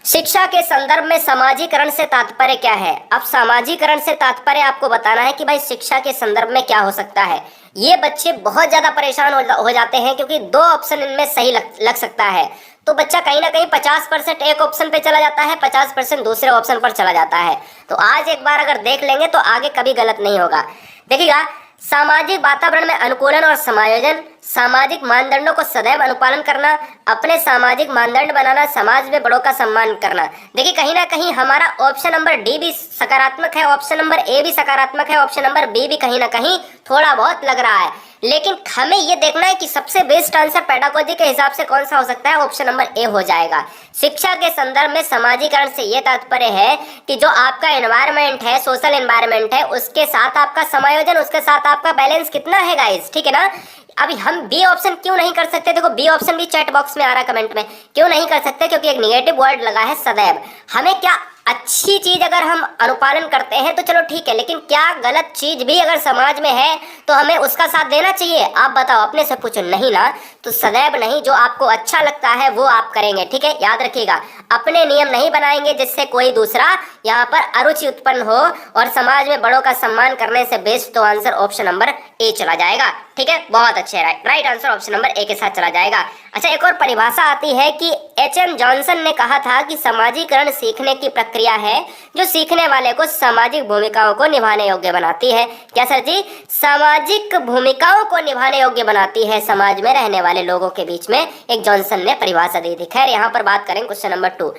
शिक्षा के संदर्भ में समाजीकरण से तात्पर्य क्या है। अब समाजीकरण से तात्पर्य आपको बताना है कि भाई शिक्षा के संदर्भ में क्या हो सकता है। ये बच्चे बहुत ज्यादा परेशान हो जाते हैं क्योंकि दो ऑप्शन इनमें सही लग सकता है। तो बच्चा कहीं ना कहीं 50% एक ऑप्शन पे चला जाता है, 50% दूसरे ऑप्शन पर चला जाता है। तो आज एक बार अगर देख लेंगे तो आगे कभी गलत नहीं होगा। देखिएगा, सामाजिक वातावरण में अनुकूलन और समायोजन, सामाजिक मानदंडों को सदैव अनुपालन करना, अपने सामाजिक मानदंड बनाना, समाज में बड़ों का सम्मान करना। देखिए कहीं ना कहीं हमारा ऑप्शन नंबर डी भी सकारात्मक है, ऑप्शन नंबर ए भी सकारात्मक है, ऑप्शन नंबर बी भी कहीं ना कहीं थोड़ा बहुत लग रहा है। लेकिन हमें ये देखना है कि सबसे बेस्ट आंसर पेडागोजी के हिसाब से कौन सा हो सकता है। ऑप्शन नंबर ए हो जाएगा। शिक्षा के संदर्भ में समाजीकरण से ये तात्पर्य है कि जो आपका एनवायरनमेंट है, सोशल एनवायरनमेंट है, उसके साथ आपका समायोजन, उसके साथ आपका बैलेंस कितना है गाइस, ठीक है ना। अभी हम बी ऑप्शन क्यों नहीं कर सकते, देखो बी ऑप्शन भी चैट बॉक्स में आ रहा है कमेंट में, क्यों नहीं कर सकते, क्योंकि एक निगेटिव वर्ड लगा है सदैव। हमें क्या अच्छी चीज अगर हम अनुपालन करते हैं तो चलो ठीक है, लेकिन क्या गलत चीज भी अगर समाज में है तो हमें उसका साथ देना चाहिए। आप बताओ, अपने से पूछो। नहीं ना, तो सदैव नहीं, जो आपको अच्छा लगता है वो आप करेंगे, ठीक है। याद रखिएगा, अपने नियम नहीं बनाएंगे जिससे कोई दूसरा यहाँ पर अरुचि उत्पन्न हो, और समाज में बड़ों का सम्मान करने से बेस्ट तो आंसर ऑप्शन नंबर ए चला जाएगा, ठीक है। बहुत अच्छे, right answer option number A के साथ चला जाएगा। अच्छा, एक और परिभाषा आती है कि एच.एम. जॉनसन ने कहा था कि समाजीकरण सीखने की प्रक्रिया है जो सीखने वाले को सामाजिक भूमिकाओं को निभाने योग्य बनाती है। क्या सर जी? सामाजिक भूमिकाओं को निभाने योग्य बनाती है समाज में रहने वाले लोगों के बीच में, एक जॉनसन ने परिभाषा दी थी। खैर, यहाँ पर बात करें क्वेश्चन नंबर 2।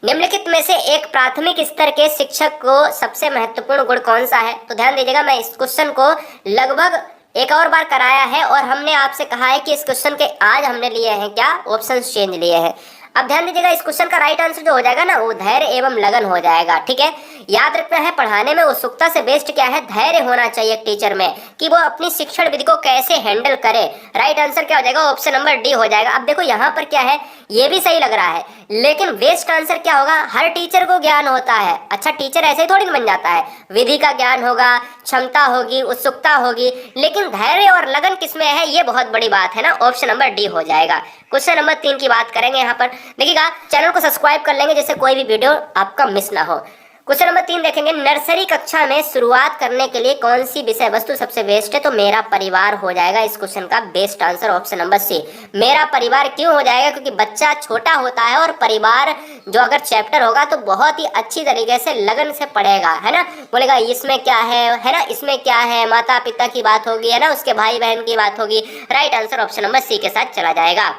निम्नलिखित में से एक प्राथमिक स्तर के शिक्षक को सबसे महत्वपूर्ण गुण कौन सा है। तो ध्यान दीजिएगा, मैं इस क्वेश्चन को लगभग एक और बार कराया है और हमने आपसे कहा है कि इस क्वेश्चन के आज हमने लिए हैं क्या, ऑप्शंस चेंज लिए हैं। अब ध्यान दीजिएगा, इस क्वेश्चन का राइट आंसर जो हो जाएगा ना, वो धैर्य एवं लगन हो जाएगा, ठीक है। याद रखना है, पढ़ाने में उत्सुकता से बेस्ट क्या है, धैर्य होना चाहिए एक टीचर में कि वो अपनी शिक्षण विधि को कैसे हैंडल करे। राइट आंसर क्या हो जाएगा, ऑप्शन नंबर डी हो जाएगा। अब देखो यहाँ पर क्या है, ये भी सही लग रहा है, लेकिन बेस्ट आंसर क्या होगा, हर टीचर को ज्ञान होता है। अच्छा, टीचर ऐसे ही थोड़ी बन जाता है, विधि का ज्ञान होगा, क्षमता होगी, उत्सुकता होगी, लेकिन धैर्य और लगन किसमें है, ये बहुत बड़ी बात है ना। ऑप्शन नंबर डी हो जाएगा। क्वेश्चन नंबर 3 की बात करेंगे। यहाँ पर देखिएगा, चैनल को सब्सक्राइब कर लेंगे जिससे कोई भी वीडियो आपका मिस ना हो। क्वेश्चन नंबर 3 देखेंगे, नर्सरी कक्षा में शुरुआत करने के लिए कौन सी विषय वस्तु सबसे बेस्ट है। तो मेरा परिवार हो जाएगा इस क्वेश्चन का best answer, option number C. मेरा परिवार क्यों हो जाएगा, क्योंकि बच्चा छोटा होता है और परिवार जो अगर चैप्टर होगा तो बहुत ही अच्छी तरीके से लगन से पढ़ेगा, है ना। बोलेगा इसमें क्या है ना, इसमें क्या है, माता पिता की बात होगी, है ना, उसके भाई बहन की बात होगी। Right answer option number C के साथ चला जाएगा।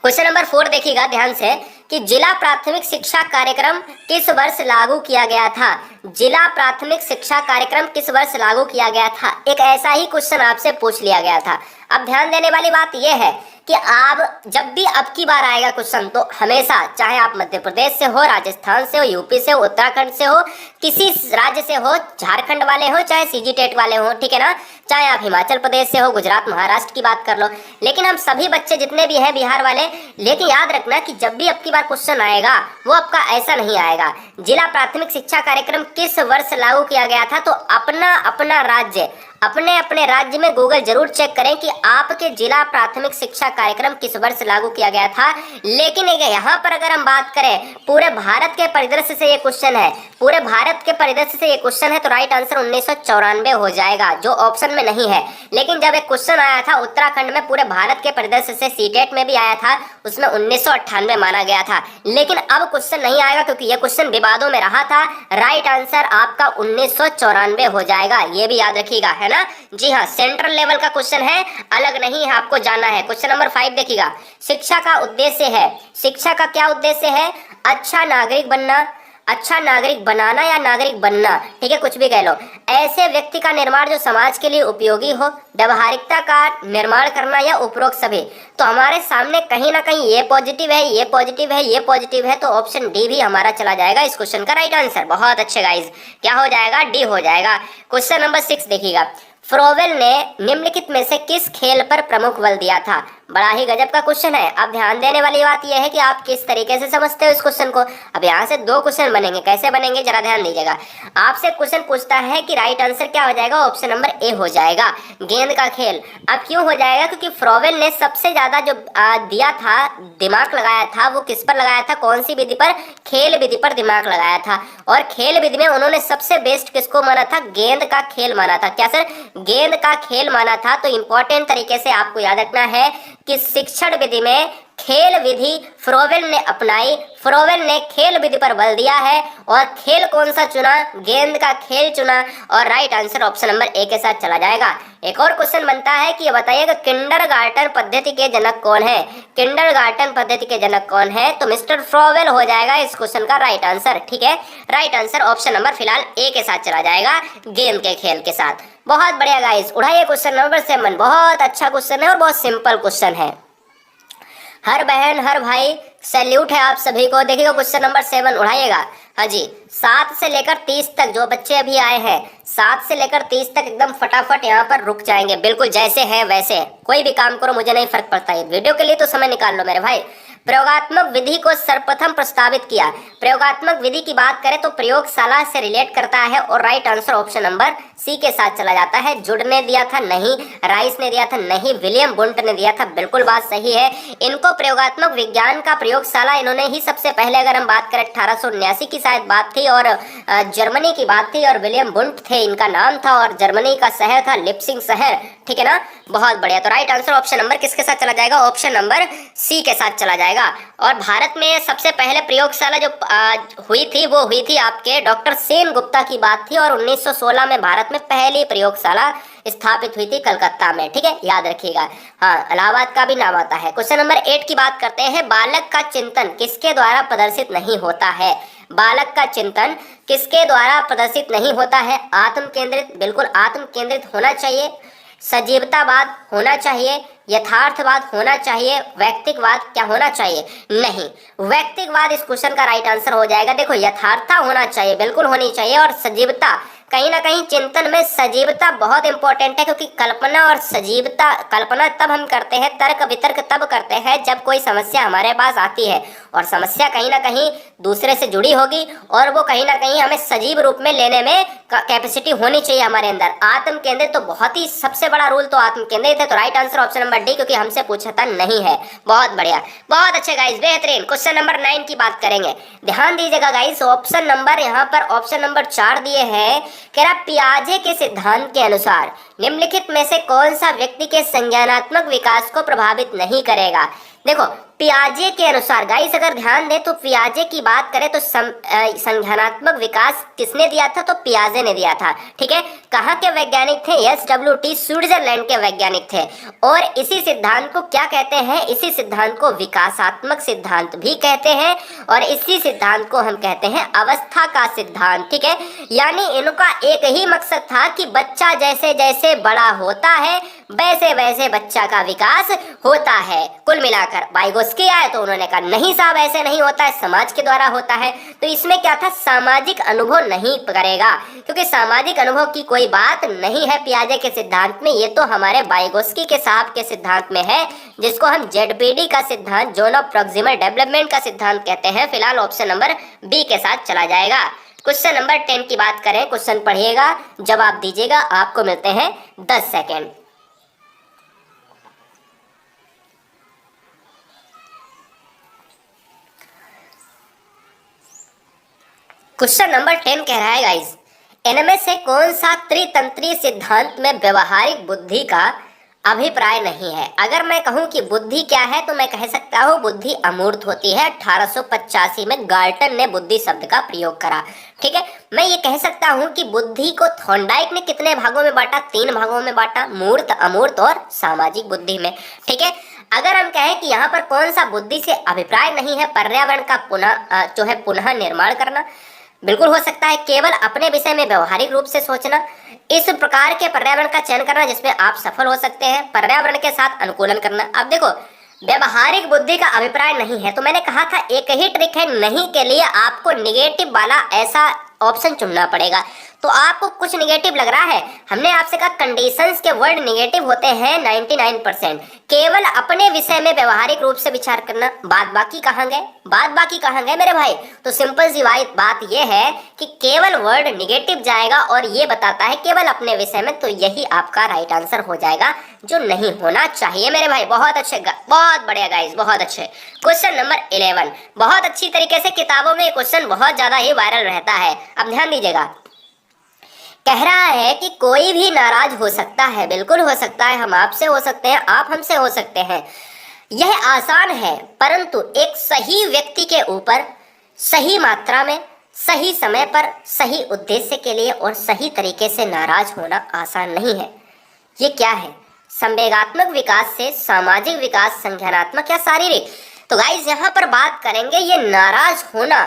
क्वेश्चन नंबर 4 देखिएगा ध्यान से कि जिला प्राथमिक शिक्षा कार्यक्रम किस वर्ष लागू किया गया था। जिला प्राथमिक शिक्षा कार्यक्रम किस वर्ष लागू किया गया था, एक ऐसा ही क्वेश्चन आपसे पूछ लिया गया था। अब ध्यान देने वाली बात यह है कि आप जब भी अब की बार आएगा क्वेश्चन, तो हमेशा, चाहे आप मध्य प्रदेश से हो, राजस्थान से हो, यूपी से हो, उत्तराखंड से हो, किसी राज्य से हो, झारखंड वाले हो, चाहे सीजी टेट वाले हो, ठीक है ना, चाहे आप हिमाचल प्रदेश से हो, गुजरात महाराष्ट्र की बात कर लो, लेकिन हम सभी बच्चे जितने भी हैं बिहार वाले। लेकिन याद रखना कि जब भी अब की बार क्वेश्चन आएगा वो आपका ऐसा नहीं आएगा, जिला प्राथमिक शिक्षा कार्यक्रम किस वर्ष लागू किया गया था। तो अपना अपना राज्य, अपने अपने राज्य में गूगल जरूर चेक करें कि आपके जिला प्राथमिक शिक्षा कार्यक्रम किस वर्ष लागू किया गया था। लेकिन यहाँ पर अगर हम बात करें पूरे भारत के परिदृश्य से ये क्वेश्चन है, पूरे भारत के परिदृश्य से ये क्वेश्चन है, तो राइट आंसर 1994 हो जाएगा, जो ऑप्शन में नहीं है। लेकिन जब एक क्वेश्चन आया था उत्तराखंड में पूरे भारत के परिदृश्य से, सीटेट में भी आया था, उसमें 1998 माना गया था। लेकिन अब क्वेश्चन नहीं आएगा क्योंकि यह क्वेश्चन विवादों में रहा था। राइट आंसर आपका 1994 हो जाएगा, ये भी याद रखिएगा, है ना। जी हाँ, सेंट्रल लेवल का क्वेश्चन है, अलग नहीं है, आपको जाना है। क्वेश्चन नंबर 5 देखिएगा, शिक्षा का उद्देश्य है, शिक्षा का क्या उद्देश्य है, अच्छा नागरिक बनना, अच्छा नागरिक बनाना या नागरिक बनना, ठीक है, कुछ भी कह लो, ऐसे व्यक्ति का निर्माण जो समाज के लिए उपयोगी हो, व्यवहारिकता का निर्माण करना, या उपरोक्त सभी। तो हमारे सामने कहीं ना कहीं ये पॉजिटिव है, ये पॉजिटिव है, ये पॉजिटिव है, तो ऑप्शन डी भी हमारा चला जाएगा इस क्वेश्चन का राइट आंसर। बहुत अच्छे गाइज, क्या हो जाएगा, डी हो जाएगा। क्वेश्चन नंबर 6 देखिएगा, फ्रोवेल ने निम्नलिखित में से किस खेल पर प्रमुख बल दिया था। बड़ा ही गजब का क्वेश्चन है। अब ध्यान देने वाली बात यह है कि आप किस तरीके से समझते हो इस क्वेश्चन को। अब यहाँ से दो क्वेश्चन बनेंगे, कैसे बनेंगे जरा ध्यान दीजिएगा। आपसे क्वेश्चन पूछता है कि राइट आंसर क्या हो जाएगा, ऑप्शन नंबर ए हो जाएगा, गेंद का खेल। अब क्यों हो जाएगा, क्योंकि फ्रोवेल ने सबसे ज्यादा जो दिया था, दिमाग लगाया था, वो किस पर लगाया था, कौन सी विधि पर, खेल विधि पर दिमाग लगाया था। और खेल विधि में उन्होंने सबसे बेस्ट किसको माना था, गेंद का खेल माना था। क्या सर, गेंद का खेल माना था। तो इंपॉर्टेंट तरीके से आपको याद रखना है कि शिक्षण विधि में खेल विधि फ्रोवेल ने अपनाई, फ्रोवेल ने खेल विधि पर बल दिया है। और खेल कौन सा चुना, गेंद का खेल चुना। और right answer option number A के साथ चला जाएगा। एक और क्वेश्चन बनता है कि ये बताइएगा किंडरगार्टन पद्धति के जनक कौन है। किंडरगार्टन पद्धति के जनक कौन है, तो मिस्टर फ्रोवेल हो जाएगा इस क्वेश्चन का राइट आंसर। ठीक है, राइट आंसर ऑप्शन नंबर फिलहाल ए के साथ चला जाएगा, गेंद के खेल के साथ। बहुत बढ़िया गाइस, उठाइए क्वेश्चन नंबर 7। बहुत अच्छा क्वेश्चन है और बहुत सिंपल क्वेश्चन है। हर बहन हर भाई सैल्यूट है आप सभी को। देखिएगा क्वेश्चन नंबर 7 उठाइएगा। हाँ जी, 7 से लेकर 30 तक जो बच्चे अभी आए हैं, 7 से लेकर 30 तक एकदम फटाफट यहाँ पर रुक जाएंगे, बिल्कुल जैसे हैं वैसे। कोई भी काम करो, मुझे नहीं फर्क पड़ता है, वीडियो के लिए तो समय निकाल लो मेरे भाई। प्रयोगात्मक विधि को सर्वप्रथम प्रस्तावित किया। प्रयोगात्मक विधि की बात करें तो प्रयोगशाला से रिलेट करता है और right answer option number C के साथ चला जाता है। जुड ने दिया था नहीं, राइस ने दिया था नहीं, विलियम बुंट ने दिया था, बिल्कुल बात सही है। इनको प्रयोगात्मक विज्ञान का प्रयोगशाला इन्होंने ही सबसे पहले, अगर हम बात करें 1879 की शायद बात थी और जर्मनी की बात थी और विलियम बुंट थे इनका नाम था और जर्मनी का शहर था लिप्सिंग शहर। ठीक है ना, बहुत बढ़िया। तो राइट आंसर ऑप्शन नंबर किसके साथ चला जाएगा, ऑप्शन नंबर सी के साथ चला जाएगा। और भारत में सबसे पहले प्रयोगशाला जो हुई थी वो हुई थी आपके डॉक्टर सेन गुप्ता की बात थी और 1916 में भारत में पहली प्रयोगशाला स्थापित हुई थी कलकत्ता में। ठीक है, याद रखिएगा। हाँ, इलाहाबाद का भी नाम आता है। क्वेश्चन नंबर 8 की बात करते हैं। बालक का चिंतन किसके द्वारा प्रदर्शित नहीं होता है। बालक का चिंतन किसके द्वारा प्रदर्शित नहीं होता है। आत्म केंद्रित, बिल्कुल आत्म केंद्रित होना चाहिए, सजीवतावाद होना चाहिए, यथार्थवाद होना चाहिए, व्यक्तिकवाद क्या होना चाहिए, नहीं, व्यक्तिकवाद इस क्वेश्चन का राइट आंसर हो जाएगा। देखो, यथार्थता होना चाहिए, बिल्कुल होनी चाहिए, और सजीवता, कहीं ना कहीं चिंतन में सजीवता बहुत इंपॉर्टेंट है, क्योंकि कल्पना और सजीवता, कल्पना तब हम करते हैं, तर्क वितर्क तब करते हैं जब कोई समस्या हमारे पास आती है और समस्या कहीं ना कहीं दूसरे से जुड़ी होगी और वो कहीं ना कहीं हमें सजीव रूप में लेने में कैपेसिटी होनी चाहिए हमारे अंदर। आत्म केंद्रित तो बहुत ही सबसे बड़ा रूल तो आत्म केंद्रित है। तो right answer option number D, क्योंकि हमसे पूछता नहीं है। बहुत बढ़िया, बहुत अच्छे गाइस, बेहतरीन। क्वेश्चन नंबर 9 की बात करेंगे, ध्यान दीजिएगा गाइस। ऑप्शन नंबर यहाँ पर ऑप्शन नंबर 4 दिए हैं। कह रहा पियाजे के सिद्धांत के अनुसार निम्नलिखित में से कौन सा व्यक्ति के संज्ञानात्मक विकास को प्रभावित नहीं करेगा। देखो, पियाजे के अनुसार गाइस अगर ध्यान दें तो पियाजे की बात करें तो संज्ञानात्मक विकास किसने दिया था, तो पियाजे ने दिया था। ठीक है, कहाँ के वैज्ञानिक थे, SWT स्विट्जरलैंड के वैज्ञानिक थे। और इसी सिद्धांत को क्या कहते हैं, इसी सिद्धांत को विकासात्मक सिद्धांत भी कहते हैं और इसी सिद्धांत को हम कहते हैं अवस्था का सिद्धांत। ठीक है, यानी इनका एक ही मकसद था कि बच्चा जैसे जैसे बड़ा होता है वैसे वैसे बच्चा का विकास होता है। कुल मिलाकर वाइगोस्की आए तो उन्होंने कहा नहीं साहब, ऐसे नहीं होता है, समाज के द्वारा होता है। तो इसमें क्या था, सामाजिक अनुभव नहीं करेगा, क्योंकि सामाजिक अनुभव की कोई बात नहीं है पियाजे के सिद्धांत में। ये तो हमारे वाइगोस्की के साहब के सिद्धांत में है, जिसको हम ZPD का सिद्धांत, जोन ऑफ प्रॉक्सिमल डेवलपमेंट का सिद्धांत कहते हैं। फिलहाल ऑप्शन नंबर बी के साथ चला जाएगा। क्वेश्चन नंबर 10 की बात करें, क्वेश्चन पढ़िएगा, जवाब दीजिएगा, आपको मिलते हैं 10 सेकेंड। क्वेश्चन नंबर 10 कह रहा है गाइस, इनमें से कौन सा त्रितंत्रीय सिद्धांत में व्यवहारिक बुद्धि का अभिप्राय नहीं है। अगर मैं कहूं कि बुद्धि क्या है तो मैं कह सकता हूं बुद्धि अमूर्त होती है। 1885 में गाल्टन ने बुद्धि शब्द का प्रयोग करा। ठीक है, मैं ये कह सकता हूं कि बुद्धि को थॉर्नडाइक ने कितने भागों में बांटा, 3 भागों में बांटा, मूर्त, अमूर्त और सामाजिक बुद्धि में। ठीक है, अगर हम कहें कि यहाँ पर कौन सा बुद्धि से अभिप्राय नहीं है, पर्यावरण का पुनः निर्माण करना, बिल्कुल हो सकता है। केवल अपने विषय में व्यवहारिक रूप से सोचना, इस प्रकार के पर्यावरण का चयन करना जिसमें आप सफल हो सकते हैं। पर्यावरण के साथ अनुकूलन करना। अब देखो, व्यवहारिक बुद्धि का अभिप्राय नहीं है तो मैंने कहा था एक ही ट्रिक है, नहीं के लिए आपको निगेटिव वाला ऐसा ऑप्शन चुनना पड़ेगा। तो आपको कुछ निगेटिव लग रहा है। हमने आपसे कहा कंडीशंस के वर्ड निगेटिव होते हैं 99%। केवल अपने विषय में व्यवहारिक रूप से विचार करना, बाद बाकी कहाँ गए, बाद बाकी कहाँ गए मेरे भाई। तो सिंपल सी बात यह है कि केवल वर्ड निगेटिव जाएगा और ये बताता है केवल अपने विषय में, तो यही आपका राइट आंसर हो जाएगा, जो नहीं होना चाहिए मेरे भाई। बहुत अच्छे, बहुत बढ़िया गाइस, बहुत अच्छे। क्वेश्चन नंबर 11, बहुत अच्छी तरीके से किताबों में क्वेश्चन बहुत ज्यादा ही वायरल रहता है। अब ध्यान दीजिएगा, कह रहा है कि कोई भी नाराज हो सकता है। बिल्कुल हो सकता है, हम आपसे हो सकते हैं, आप हमसे हो सकते हैं। यह आसान है, परंतु एक सही व्यक्ति के ऊपर सही मात्रा में, सही समय पर, सही उद्देश्य के लिए और सही तरीके से नाराज होना आसान नहीं है। ये क्या है? संवेगात्मक विकास से सामाजिक विकास, संज्ञानात्मक या शारीरिक। तो गाइस यहाँ पर बात करेंगे ये नाराज होना।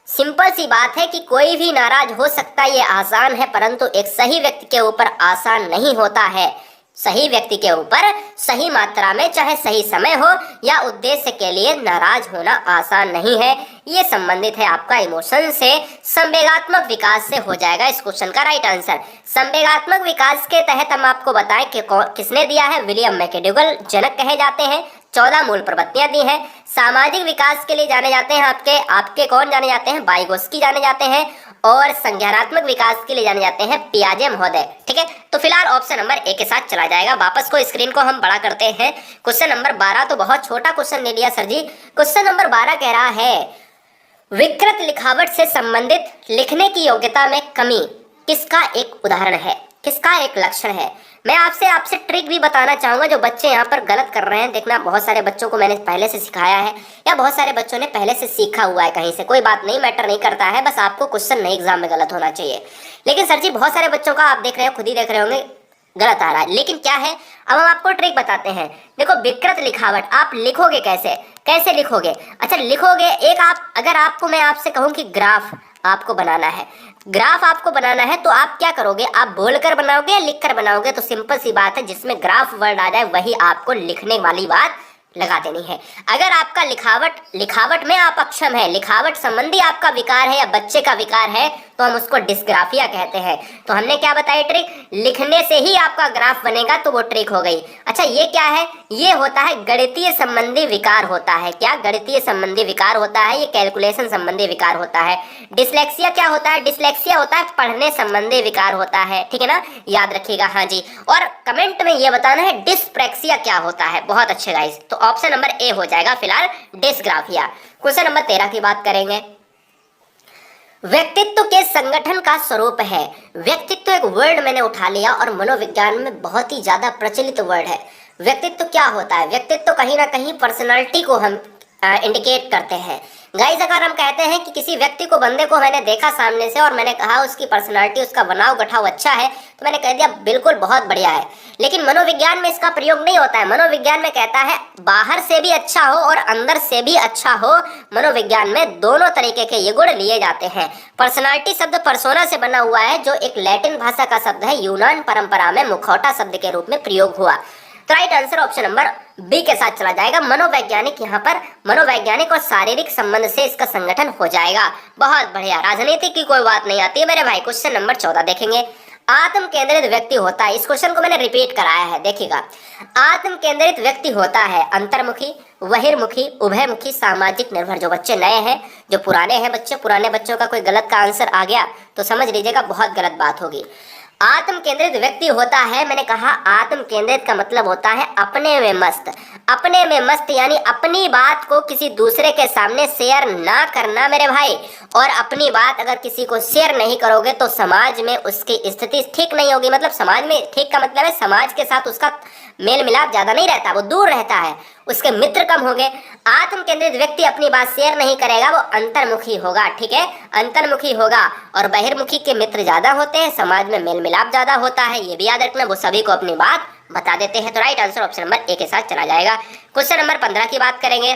सिंपल सी बात है कि कोई भी नाराज हो सकता है, ये आसान है, परंतु एक सही व्यक्ति के ऊपर आसान नहीं होता है। सही व्यक्ति के ऊपर सही मात्रा में, चाहे सही समय हो या उद्देश्य के लिए, नाराज होना आसान नहीं है। ये संबंधित है आपका इमोशन से, संवेगात्मक विकास से हो जाएगा इस क्वेश्चन का राइट आंसर। संवेगात्मक विकास के तहत हम आपको बताएं कि किसने दिया है, विलियम मैकडोगल जनक कहे जाते हैं। 14 मूल प्रवृत्तियां दी हैं। सामाजिक विकास के लिए जाने जाते हैं आपके कौन जाने जाते हैं, वाइगोत्स्की जाने जाते हैं। और संज्ञानात्मक विकास के लिए जाने जाते हैं पियाजे महोदय। ठीक है, तो फिलहाल ऑप्शन नंबर ए के साथ चला जाएगा। वापस को स्क्रीन को हम बड़ा करते हैं। क्वेश्चन नंबर 12 तो बहुत छोटा क्वेश्चन ले लिया सर जी। क्वेश्चन नंबर 12 कह रहा है विकृत लिखावट से संबंधित लिखने की योग्यता में कमी किसका एक उदाहरण है, किसका एक लक्षण है। मैं आपसे ट्रिक भी बताना चाहूंगा जो बच्चे यहाँ पर गलत कर रहे हैं। देखना, बहुत सारे बच्चों को मैंने पहले से सिखाया है या बहुत सारे बच्चों ने पहले से सीखा हुआ है कहीं से, कोई बात नहीं, मैटर नहीं करता है, बस आपको क्वेश्चन नहीं एग्जाम में गलत होना चाहिए। लेकिन सर जी बहुत सारे बच्चों का आप देख रहे हो, खुद ही देख रहे होंगे, गलत आ रहा है। लेकिन क्या है, अब हम आपको ट्रिक बताते हैं। देखो, विकृत लिखावट आप लिखोगे कैसे लिखोगे? अच्छा, लिखोगे एक आप, अगर आपको मैं आपसे कहूँ कि ग्राफ आपको बनाना है, ग्राफ आपको बनाना है, तो आप क्या करोगे, आप बोलकर बनाओगे या लिखकर बनाओगे? तो सिंपल सी बात है, जिसमें ग्राफ वर्ड आ जाए वही आपको लिखने वाली बात लगा देनी है। अगर आपका लिखावट में आप अक्षम है, लिखावट संबंधी आपका विकार है या बच्चे का विकार है, तो हम उसको डिस्ग्राफिया कहते हैं। तो हमने क्या बताया ट्रिक, लिखने से ही आपका ग्राफ बनेगा, तो वो ट्रिक हो गई। अच्छा, ये क्या है, ये होता है गणितीय संबंधी विकार होता है। क्या गणितीय संबंधी विकार होता है? ये कैलकुलेशन संबंधी विकार होता है। डिसलेक्सिया क्या होता है? डिसलेक्सिया होता है पढ़ने संबंधी विकार होता है। ठीक है ना, याद रखिएगा। हाँ जी, और कमेंट में ये बताना है डिस्प्रैक्सिया क्या होता है। बहुत अच्छे गाइस, तो ऑप्शन नंबर ए हो जाएगा फिलहाल, डिस्ग्राफिया। क्वेश्चन नंबर 13 की बात करेंगे। व्यक्तित्व के संगठन का स्वरूप है। व्यक्तित्व एक वर्ड मैंने उठा लिया और मनोविज्ञान में बहुत ही ज्यादा प्रचलित वर्ड है। व्यक्तित्व क्या होता है? व्यक्तित्व कहीं ना कहीं पर्सनालिटी को हम इंडिकेट करते हैं। गाइस, अगर हम कहते हैं कि किसी व्यक्ति को, बंदे को मैंने देखा सामने से और मैंने कहा उसकी पर्सनालिटी, उसका बनाव गठाव अच्छा है, तो मैंने कह दिया बिल्कुल बहुत बढ़िया है। लेकिन मनोविज्ञान में इसका प्रयोग नहीं होता है। मनोविज्ञान में कहता है बाहर से भी अच्छा हो और अंदर से भी अच्छा हो। मनोविज्ञान में दोनों तरीके के ये गुण लिए जाते हैं। पर्सनालिटी शब्द पर्सोना से बना हुआ है, जो एक लैटिन भाषा का शब्द है, यूनान परंपरा में मुखौटा शब्द के रूप में प्रयोग हुआ। तो right answer option number B के साथ चला जाएगा। मनोवैज्ञानिक, यहाँ पर मनोवैज्ञानिक और शारीरिक संबंध से इसका संगठन हो जाएगा। बहुत बढ़िया, राजनीति की कोई बात नहीं आती है मेरे भाई। क्वेश्चन नंबर 14 देखेंगे। आत्म केंद्रित व्यक्ति होता है। इस क्वेश्चन को मैंने रिपीट कराया है, देखिएगा। आत्म केंद्रित व्यक्ति होता है अंतर्मुखी, बहिर्मुखी, उभयमुखी, सामाजिक निर्भर। जो बच्चे नए हैं, जो पुराने हैं बच्चे, पुराने बच्चों का कोई गलत का आंसर आ गया तो समझ लीजिएगा बहुत गलत बात होगी। आत्म केंद्रित व्यक्ति होता है, मैंने कहा आत्म केंद्रित का मतलब होता है अपने में मस्त। अपने में मस्त यानी अपनी बात को किसी दूसरे के सामने शेयर ना करना मेरे भाई। और अपनी बात अगर किसी को शेयर नहीं करोगे तो समाज में उसकी स्थिति ठीक नहीं होगी। मतलब समाज में ठीक का मतलब है समाज के साथ उसका मेल मिलाप ज्यादा नहीं रहता, वो दूर रहता है, उसके मित्र कम होंगे। आत्म केंद्रित व्यक्ति अपनी बात शेयर नहीं करेगा, वो अंतर्मुखी होगा। ठीक है, अंतर्मुखी होगा। और बहिर्मुखी के मित्र ज्यादा होते हैं, समाज में मेल मिलाप ज्यादा होता है, ये भी याद रखना। वो सभी को अपनी बात बता देते हैं। तो right answer option number A के साथ चला जाएगा। क्वेश्चन नंबर 15 की बात करेंगे।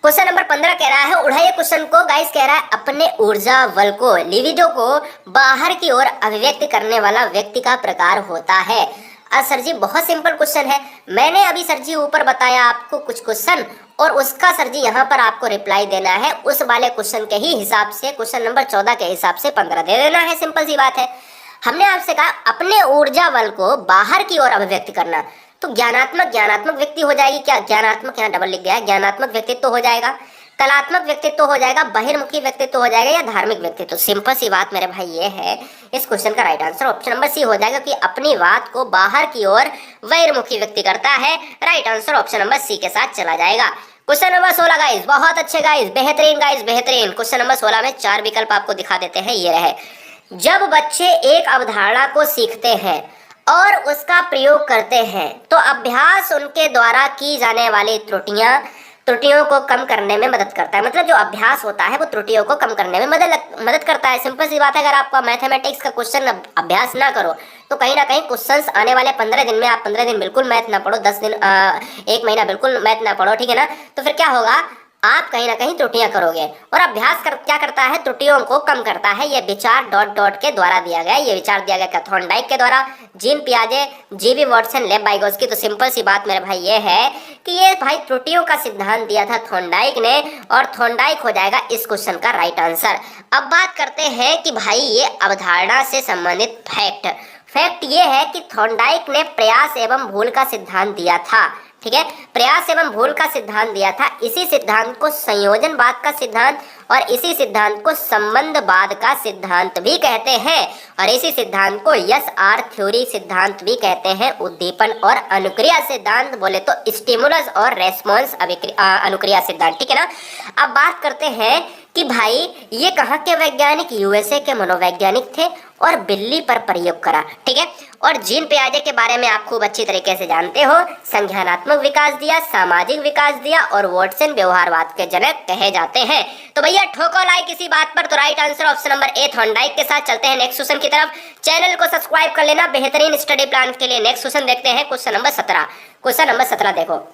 क्वेश्चन नंबर 15 कह रहा है, उठाइए क्वेश्चन को गाइस। कह रहा है अपने ऊर्जा बल को, लिबिडो को बाहर की ओर अभिव्यक्त करने वाला व्यक्ति का प्रकार होता है। सर जी बहुत सिंपल क्वेश्चन है, मैंने अभी सर जी ऊपर बताया आपको कुछ क्वेश्चन, और उसका सर जी यहाँ पर आपको रिप्लाई देना है उस वाले क्वेश्चन के ही हिसाब से, क्वेश्चन नंबर 14 के हिसाब से 15 दे देना है। सिंपल सी बात है। हमने आपसे कहा अपने ऊर्जा बल को बाहर की ओर अभिव्यक्त करना, तो ज्ञानात्मक व्यक्ति हो जाएगी क्या, ज्ञानात्मक यहाँ डबल लिख गया है, ज्ञानात्मक व्यक्तित्व हो जाएगा, कलात्मक व्यक्तित्व हो जाएगा, बहिर्मुखी व्यक्तित्व हो जाएगा, या धार्मिक व्यक्तित्व। सिंपल सी बात मेरे भाई ये है, इस क्वेश्चन का right answer option number C हो जाएगा कि अपनी बात को बाहर की ओर बहिर्मुखी व्यक्ति करता है। Right answer option number C के साथ चला जाएगा। क्वेश्चन नंबर 16 गाइस, बहुत अच्छे गाइस, बेहतरीन गाइस, बेहतरीन। क्वेश्चन नंबर 16 में 4 विकल्प आपको दिखा देते हैं, ये रहे। जब बच्चे एक अवधारणा को सीखते हैं और उसका प्रयोग करते हैं तो अभ्यास उनके द्वारा की जाने वाली त्रुटियों को कम करने में मदद करता है। मतलब जो अभ्यास होता है वो त्रुटियों को कम करने में मदद करता है। सिंपल सी बात है, अगर आपका मैथमेटिक्स का क्वेश्चन अभ्यास ना करो तो कहीं ना कहीं क्वेश्चंस आने वाले 15 दिन में, आप 15 दिन बिल्कुल मैथ ना पढ़ो, 10 दिन 1 महीना बिल्कुल मैथ ना पढ़ो, ठीक है ना, तो फिर क्या होगा, आप कहीं ना कहीं त्रुटियां करोगे। और अभ्यास क्या करता है, त्रुटियों को कम करता है। ये विचार डॉट डॉट के द्वारा दिया गया है, ये विचार दिया गया थॉर्नडाइक के द्वारा, जीन पियाजे, जीबी वॉटसन, लेव वाइगोत्स्की। तो सिंपल सी बात मेरे भाई ये है कि ये भाई त्रुटियों का सिद्धांत दिया था थॉर्नडाइक ने, और थॉर्नडाइक हो जाएगा इस क्वेश्चन का राइट आंसर। अब बात करते हैं कि भाई ये अवधारणा से संबंधित फैक्ट ये है कि थॉर्नडाइक ने प्रयास एवं भूल का सिद्धांत दिया था, ठीक है, प्रयास एवं भूल का सिद्धांत दिया था। इसी सिद्धांत को संयोजनवाद का सिद्धांत और इसी सिद्धांत को संबंधवाद का सिद्धांत भी कहते हैं, और इसी सिद्धांत को SR थ्योरी सिद्धांत भी कहते हैं। उद्दीपन और अनुक्रिया सिद्धांत बोले तो स्टिमुलस और रेस्पॉन्स अनुक्रिया सिद्धांत, ठीक है ना। अब बात करते हैं कि भाई ये कहाँ के वैज्ञानिक, USA के मनोवैज्ञानिक थे और बिल्ली पर प्रयोग करा, ठीक है। और जीन पियाजे के बारे में आप खूब अच्छी तरीके से जानते हो, संज्ञानात्मक विकास दिया, सामाजिक विकास दिया, और वॉटसन व्यवहारवाद के जनक कहे जाते हैं। तो भैया ठोको लाइक इसी बात पर। तो right answer option number A Thorndike के साथ। चलते हैं नेक्स्ट क्वेश्चन की तरफ। चैनल को सब्सक्राइब कर लेना बेहतरीन स्टडी प्लान के लिए। नेक्स्ट क्वेश्चन देखते हैं, क्वेश्चन नंबर 17। क्वेश्चन नंबर 17 देखो,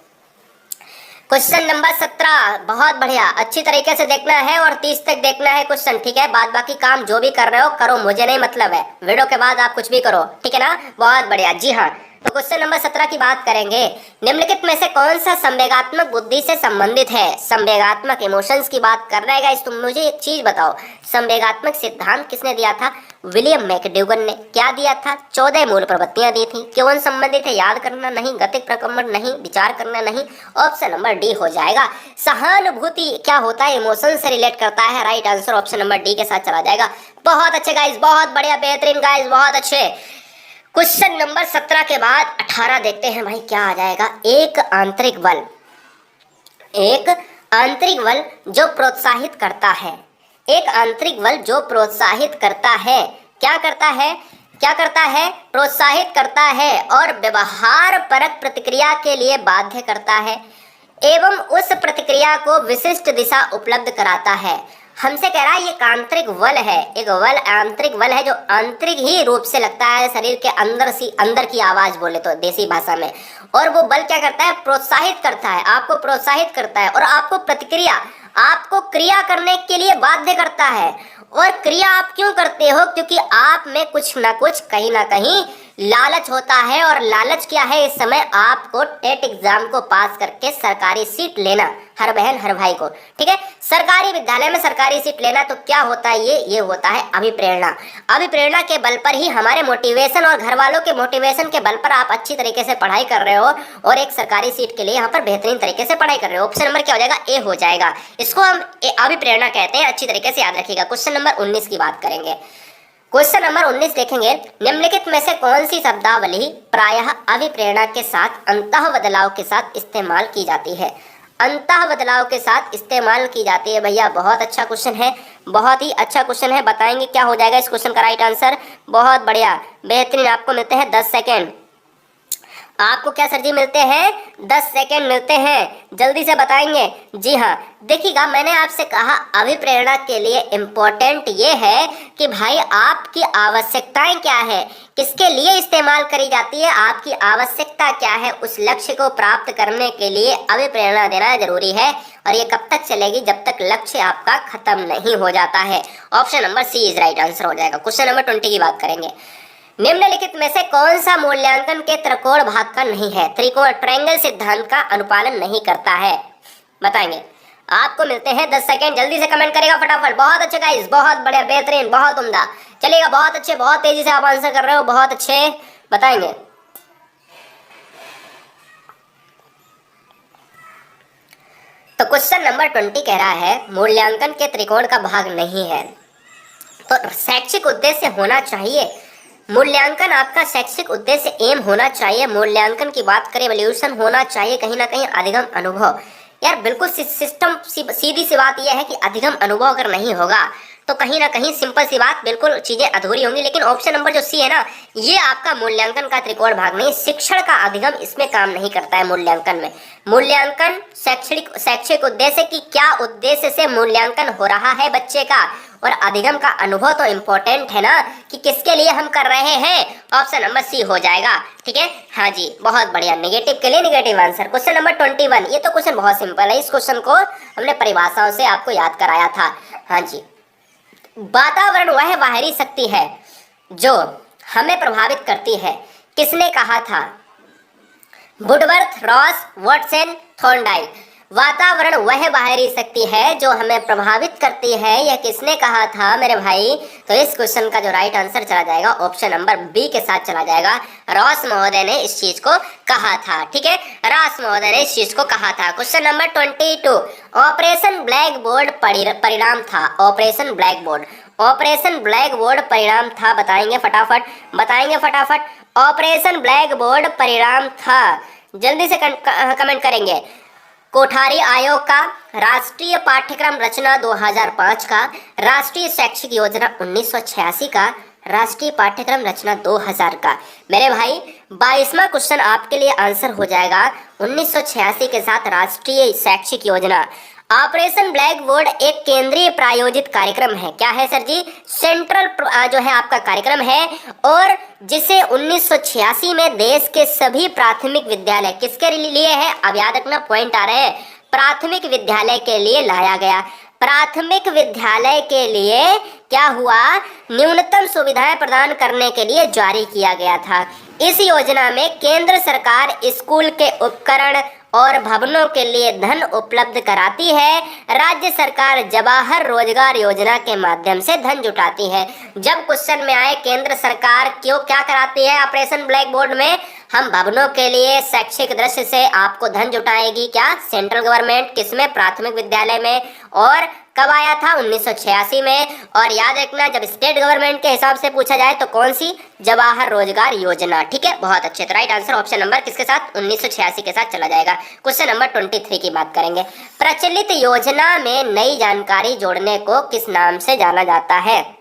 क्वेश्चन नंबर 17 बहुत बढ़िया, अच्छी तरीके से देखना है और 30 तक देखना है क्वेश्चन, ठीक है। बाद बाकी काम जो भी कर रहे हो करो, मुझे नहीं मतलब है, वीडियो के बाद आप कुछ भी करो, ठीक है ना। बहुत बढ़िया, जी हाँ। तो क्वेश्चन नंबर 17 की बात करेंगे। निम्नलिखित में से कौन सा संवेगात्मक बुद्धि से संबंधित है। संवेगात्मक इमोशंस की बात कर रहे हैं। तुम मुझे एक चीज बताओ, संवेगात्मक सिद्धांत किसने दिया था, विलियम मैकडूगन ने। क्या दिया था, 14 मूल प्रवृत्तियां दी थी। कौन संबंधित है, याद करना नहीं, गतिक प्रकम्पन नहीं, विचार करना नहीं, ऑप्शन नंबर डी हो जाएगा। सहानुभूति क्या होता है, इमोशन से रिलेट करता है। Right answer option number D के साथ चला जाएगा। बहुत अच्छे गाइस, बहुत बढ़िया, बेहतरीन गाइस, बहुत अच्छे। क्वेश्चन नंबर 17 के बाद 18 देखते हैं भाई क्या आ जाएगा। एक आंतरिक बल जो प्रोत्साहित करता है, एक आंतरिक बल जो प्रोत्साहित करता है, क्या करता है, प्रोत्साहित करता है और व्यवहार परक प्रतिक्रिया के लिए बाध्य करता है एवं उस प्रतिक्रिया को विशिष्ट दिशा उपलब्ध कराता है। हमसे कह रहा है ये एक आंतरिक बल है, एक आंतरिक बल है जो आंतरिक ही रूप से लगता है शरीर के अंदर की आवाज बोले तो देसी भाषा में। और वो बल क्या करता है, प्रोत्साहित करता है, आपको प्रोत्साहित करता है और आपको क्रिया करने के लिए बाध्य करता है। और क्रिया आप क्यों करते हो, क्योंकि आप में कुछ ना कुछ कहीं ना कहीं लालच होता है। और लालच क्या है, इस समय आपको टेट एग्जाम को पास करके सरकारी सीट लेना, हर बहन हर भाई को, ठीक है, सरकारी विद्यालय में सरकारी सीट लेना। तो क्या होता है, ये होता है अभिप्रेरणा के बल पर ही हमारे मोटिवेशन और घर वालों के मोटिवेशन के बल पर आप अच्छी तरीके से पढ़ाई कर रहे हो और एक सरकारी सीट के लिए यहाँ पर बेहतरीन तरीके से पढ़ाई कर रहे हो। ऑप्शन नंबर क्या हो जाएगा, ए हो जाएगा। इसको हम अभिप्रेरणा कहते हैं, अच्छी तरीके से याद रखिएगा। क्वेश्चन नंबर 19 की बात करेंगे। क्वेश्चन नंबर 19 देखेंगे। निम्नलिखित में से कौन सी शब्दावली प्रायः अभिप्रेरणा के साथ अंतः बदलाव के साथ इस्तेमाल की जाती है। अंतः बदलाव के साथ इस्तेमाल की जाती है। भैया बहुत अच्छा क्वेश्चन है, बहुत ही अच्छा क्वेश्चन है। बताएंगे क्या हो जाएगा इस क्वेश्चन का राइट आंसर। बहुत बढ़िया, बेहतरीन। आपको मिलते हैं 10 सेकेंड। आपको क्या सर जी मिलते हैं, 10 सेकेंड मिलते हैं, जल्दी से बताएंगे। जी हाँ, देखिएगा मैंने आपसे कहा अभिप्रेरणा के लिए इम्पोर्टेंट ये है कि भाई आपकी आवश्यकताएं क्या है, किसके लिए इस्तेमाल करी जाती है, आपकी आवश्यकता क्या है, उस लक्ष्य को प्राप्त करने के लिए अभिप्रेरणा देना जरूरी है। और ये कब तक चलेगी, जब तक लक्ष्य आपका खत्म नहीं हो जाता है। Option number C is right answer हो जाएगा। क्वेश्चन नंबर 20 की बात करेंगे। निम्नलिखित में से कौन सा मूल्यांकन के त्रिकोण भाग का नहीं है? त्रिकोण ट्रायंगल सिद्धांत का अनुपालन नहीं करता है, बताएंगे। आपको मिलते हैं 10 सेकंड, जल्दी से कमेंट करेगा फटाफट। बहुत अच्छे गाइस, बहुत बढ़िया, बेहतरीन, बहुत उम्दा, चलेगा, बहुत अच्छे, बहुत तेजी से आप आंसर कर रहे हो, बहुत अच्छे, बताएंगे। तो क्वेश्चन नंबर 20 कह रहा है मूल्यांकन के त्रिकोण का भाग नहीं है, तो शैक्षिक उद्देश्य होना चाहिए। मूल्यांकन आपका शैक्षिक उद्देश्य एम होना चाहिए। मूल्यांकन की बात करें, एवोल्यूशन होना चाहिए कहीं ना कहीं, अधिगम अनुभव। यार बिल्कुल सिस्टम सीधी सी बात यह है कि अधिगम अनुभव अगर नहीं होगा तो कहीं ना कहीं सिंपल सी बात, बिल्कुल चीजें अधूरी होंगी। लेकिन ऑप्शन नंबर जो सी है ना, ये आपका मूल्यांकन का त्रिकोण भाग नहीं, शिक्षण का अधिगम इसमें काम नहीं करता है मूल्यांकन में। मूल्यांकन शैक्षिक उद्देश्य की क्या उद्देश्य से मूल्यांकन हो रहा है बच्चे का, और अधिगम का अनुभव तो इम्पोर्टेंट है ना कि किसके लिए हम कर रहे हैं। ऑप्शन नंबर सी हो जाएगा, ठीक है। हाँ जी, बहुत बढ़िया, नेगेटिव के लिए नेगेटिव आंसर। क्वेश्चन नंबर 21, ये तो क्वेश्चन बहुत सिंपल है, इस क्वेश्चन को हमने परिभाषाओं से आपको याद कराया था। हाँ जी, वातावरण वह बाहरी शक्ति है जो हमें प्रभावित करती है, किसने कहा था? Woodworth, Ross, Watson, Thorndike. वातावरण वह बाहरी शक्ति है जो हमें प्रभावित करती है, यह किसने कहा था मेरे भाई? तो इस क्वेश्चन का जो राइट आंसर चला जाएगा ऑप्शन नंबर बी के साथ चला जाएगा। रॉस महोदय ने इस चीज को कहा था, ठीक है, रॉस महोदय ने इस चीज को कहा था। Question number 22, operation black board परिणाम था। Operation black board, operation black board परिणाम था, बताएंगे फटाफट, बताएंगे फटाफट। ऑपरेशन ब्लैक बोर्ड परिणाम था, जल्दी से कमेंट करेंगे। कोठारी आयोग का, राष्ट्रीय पाठ्यक्रम रचना 2005 का, राष्ट्रीय शैक्षिक योजना 1986 का, राष्ट्रीय पाठ्यक्रम रचना 2000 का। मेरे भाई 22वां क्वेश्चन आपके लिए आंसर हो जाएगा 1986 के साथ राष्ट्रीय शैक्षिक योजना। ऑपरेशन ब्लैक बोर्ड एक केंद्रीय प्रायोजित कार्यक्रम है। क्या है सर जी? सेंट्रल जो है आपका कार्यक्रम है, और जिसे 1986 में देश के सभी प्राथमिक विद्यालय, किसके लिए है? अब याद रखना, पॉइंट आ रहे हैं, प्राथमिक विद्यालय के लिए लाया गया। प्राथमिक विद्यालय के लिए क्या हुआ? न्यूनतम सुविधाएं प्रदान करने के लिए जारी किया गया था। इस योजना में केंद्र सरकार स्कूल के उपकरण और भवनों के लिए धन उपलब्ध कराती है। राज्य सरकार जवाहर रोजगार योजना के माध्यम से धन जुटाती है। जब क्वेश्चन में आए केंद्र सरकार क्यों क्या कराती है ऑपरेशन ब्लैक बोर्ड में, हम भवनों के लिए शैक्षिक दृष्टि से आपको धन जुटाएगी, क्या? सेंट्रल गवर्नमेंट, किसमें? प्राथमिक विद्यालय में। और कब आया था? 1986 में। और याद रखना, जब स्टेट गवर्नमेंट के हिसाब से पूछा जाए तो कौन सी? जवाहर रोजगार योजना, ठीक है, बहुत अच्छे। तो राइट आंसर ऑप्शन नंबर किसके साथ? 1986 के साथ चला जाएगा। क्वेश्चन नंबर 23 की बात करेंगे। प्रचलित योजना में नई जानकारी जोड़ने को किस नाम से जाना जाता है?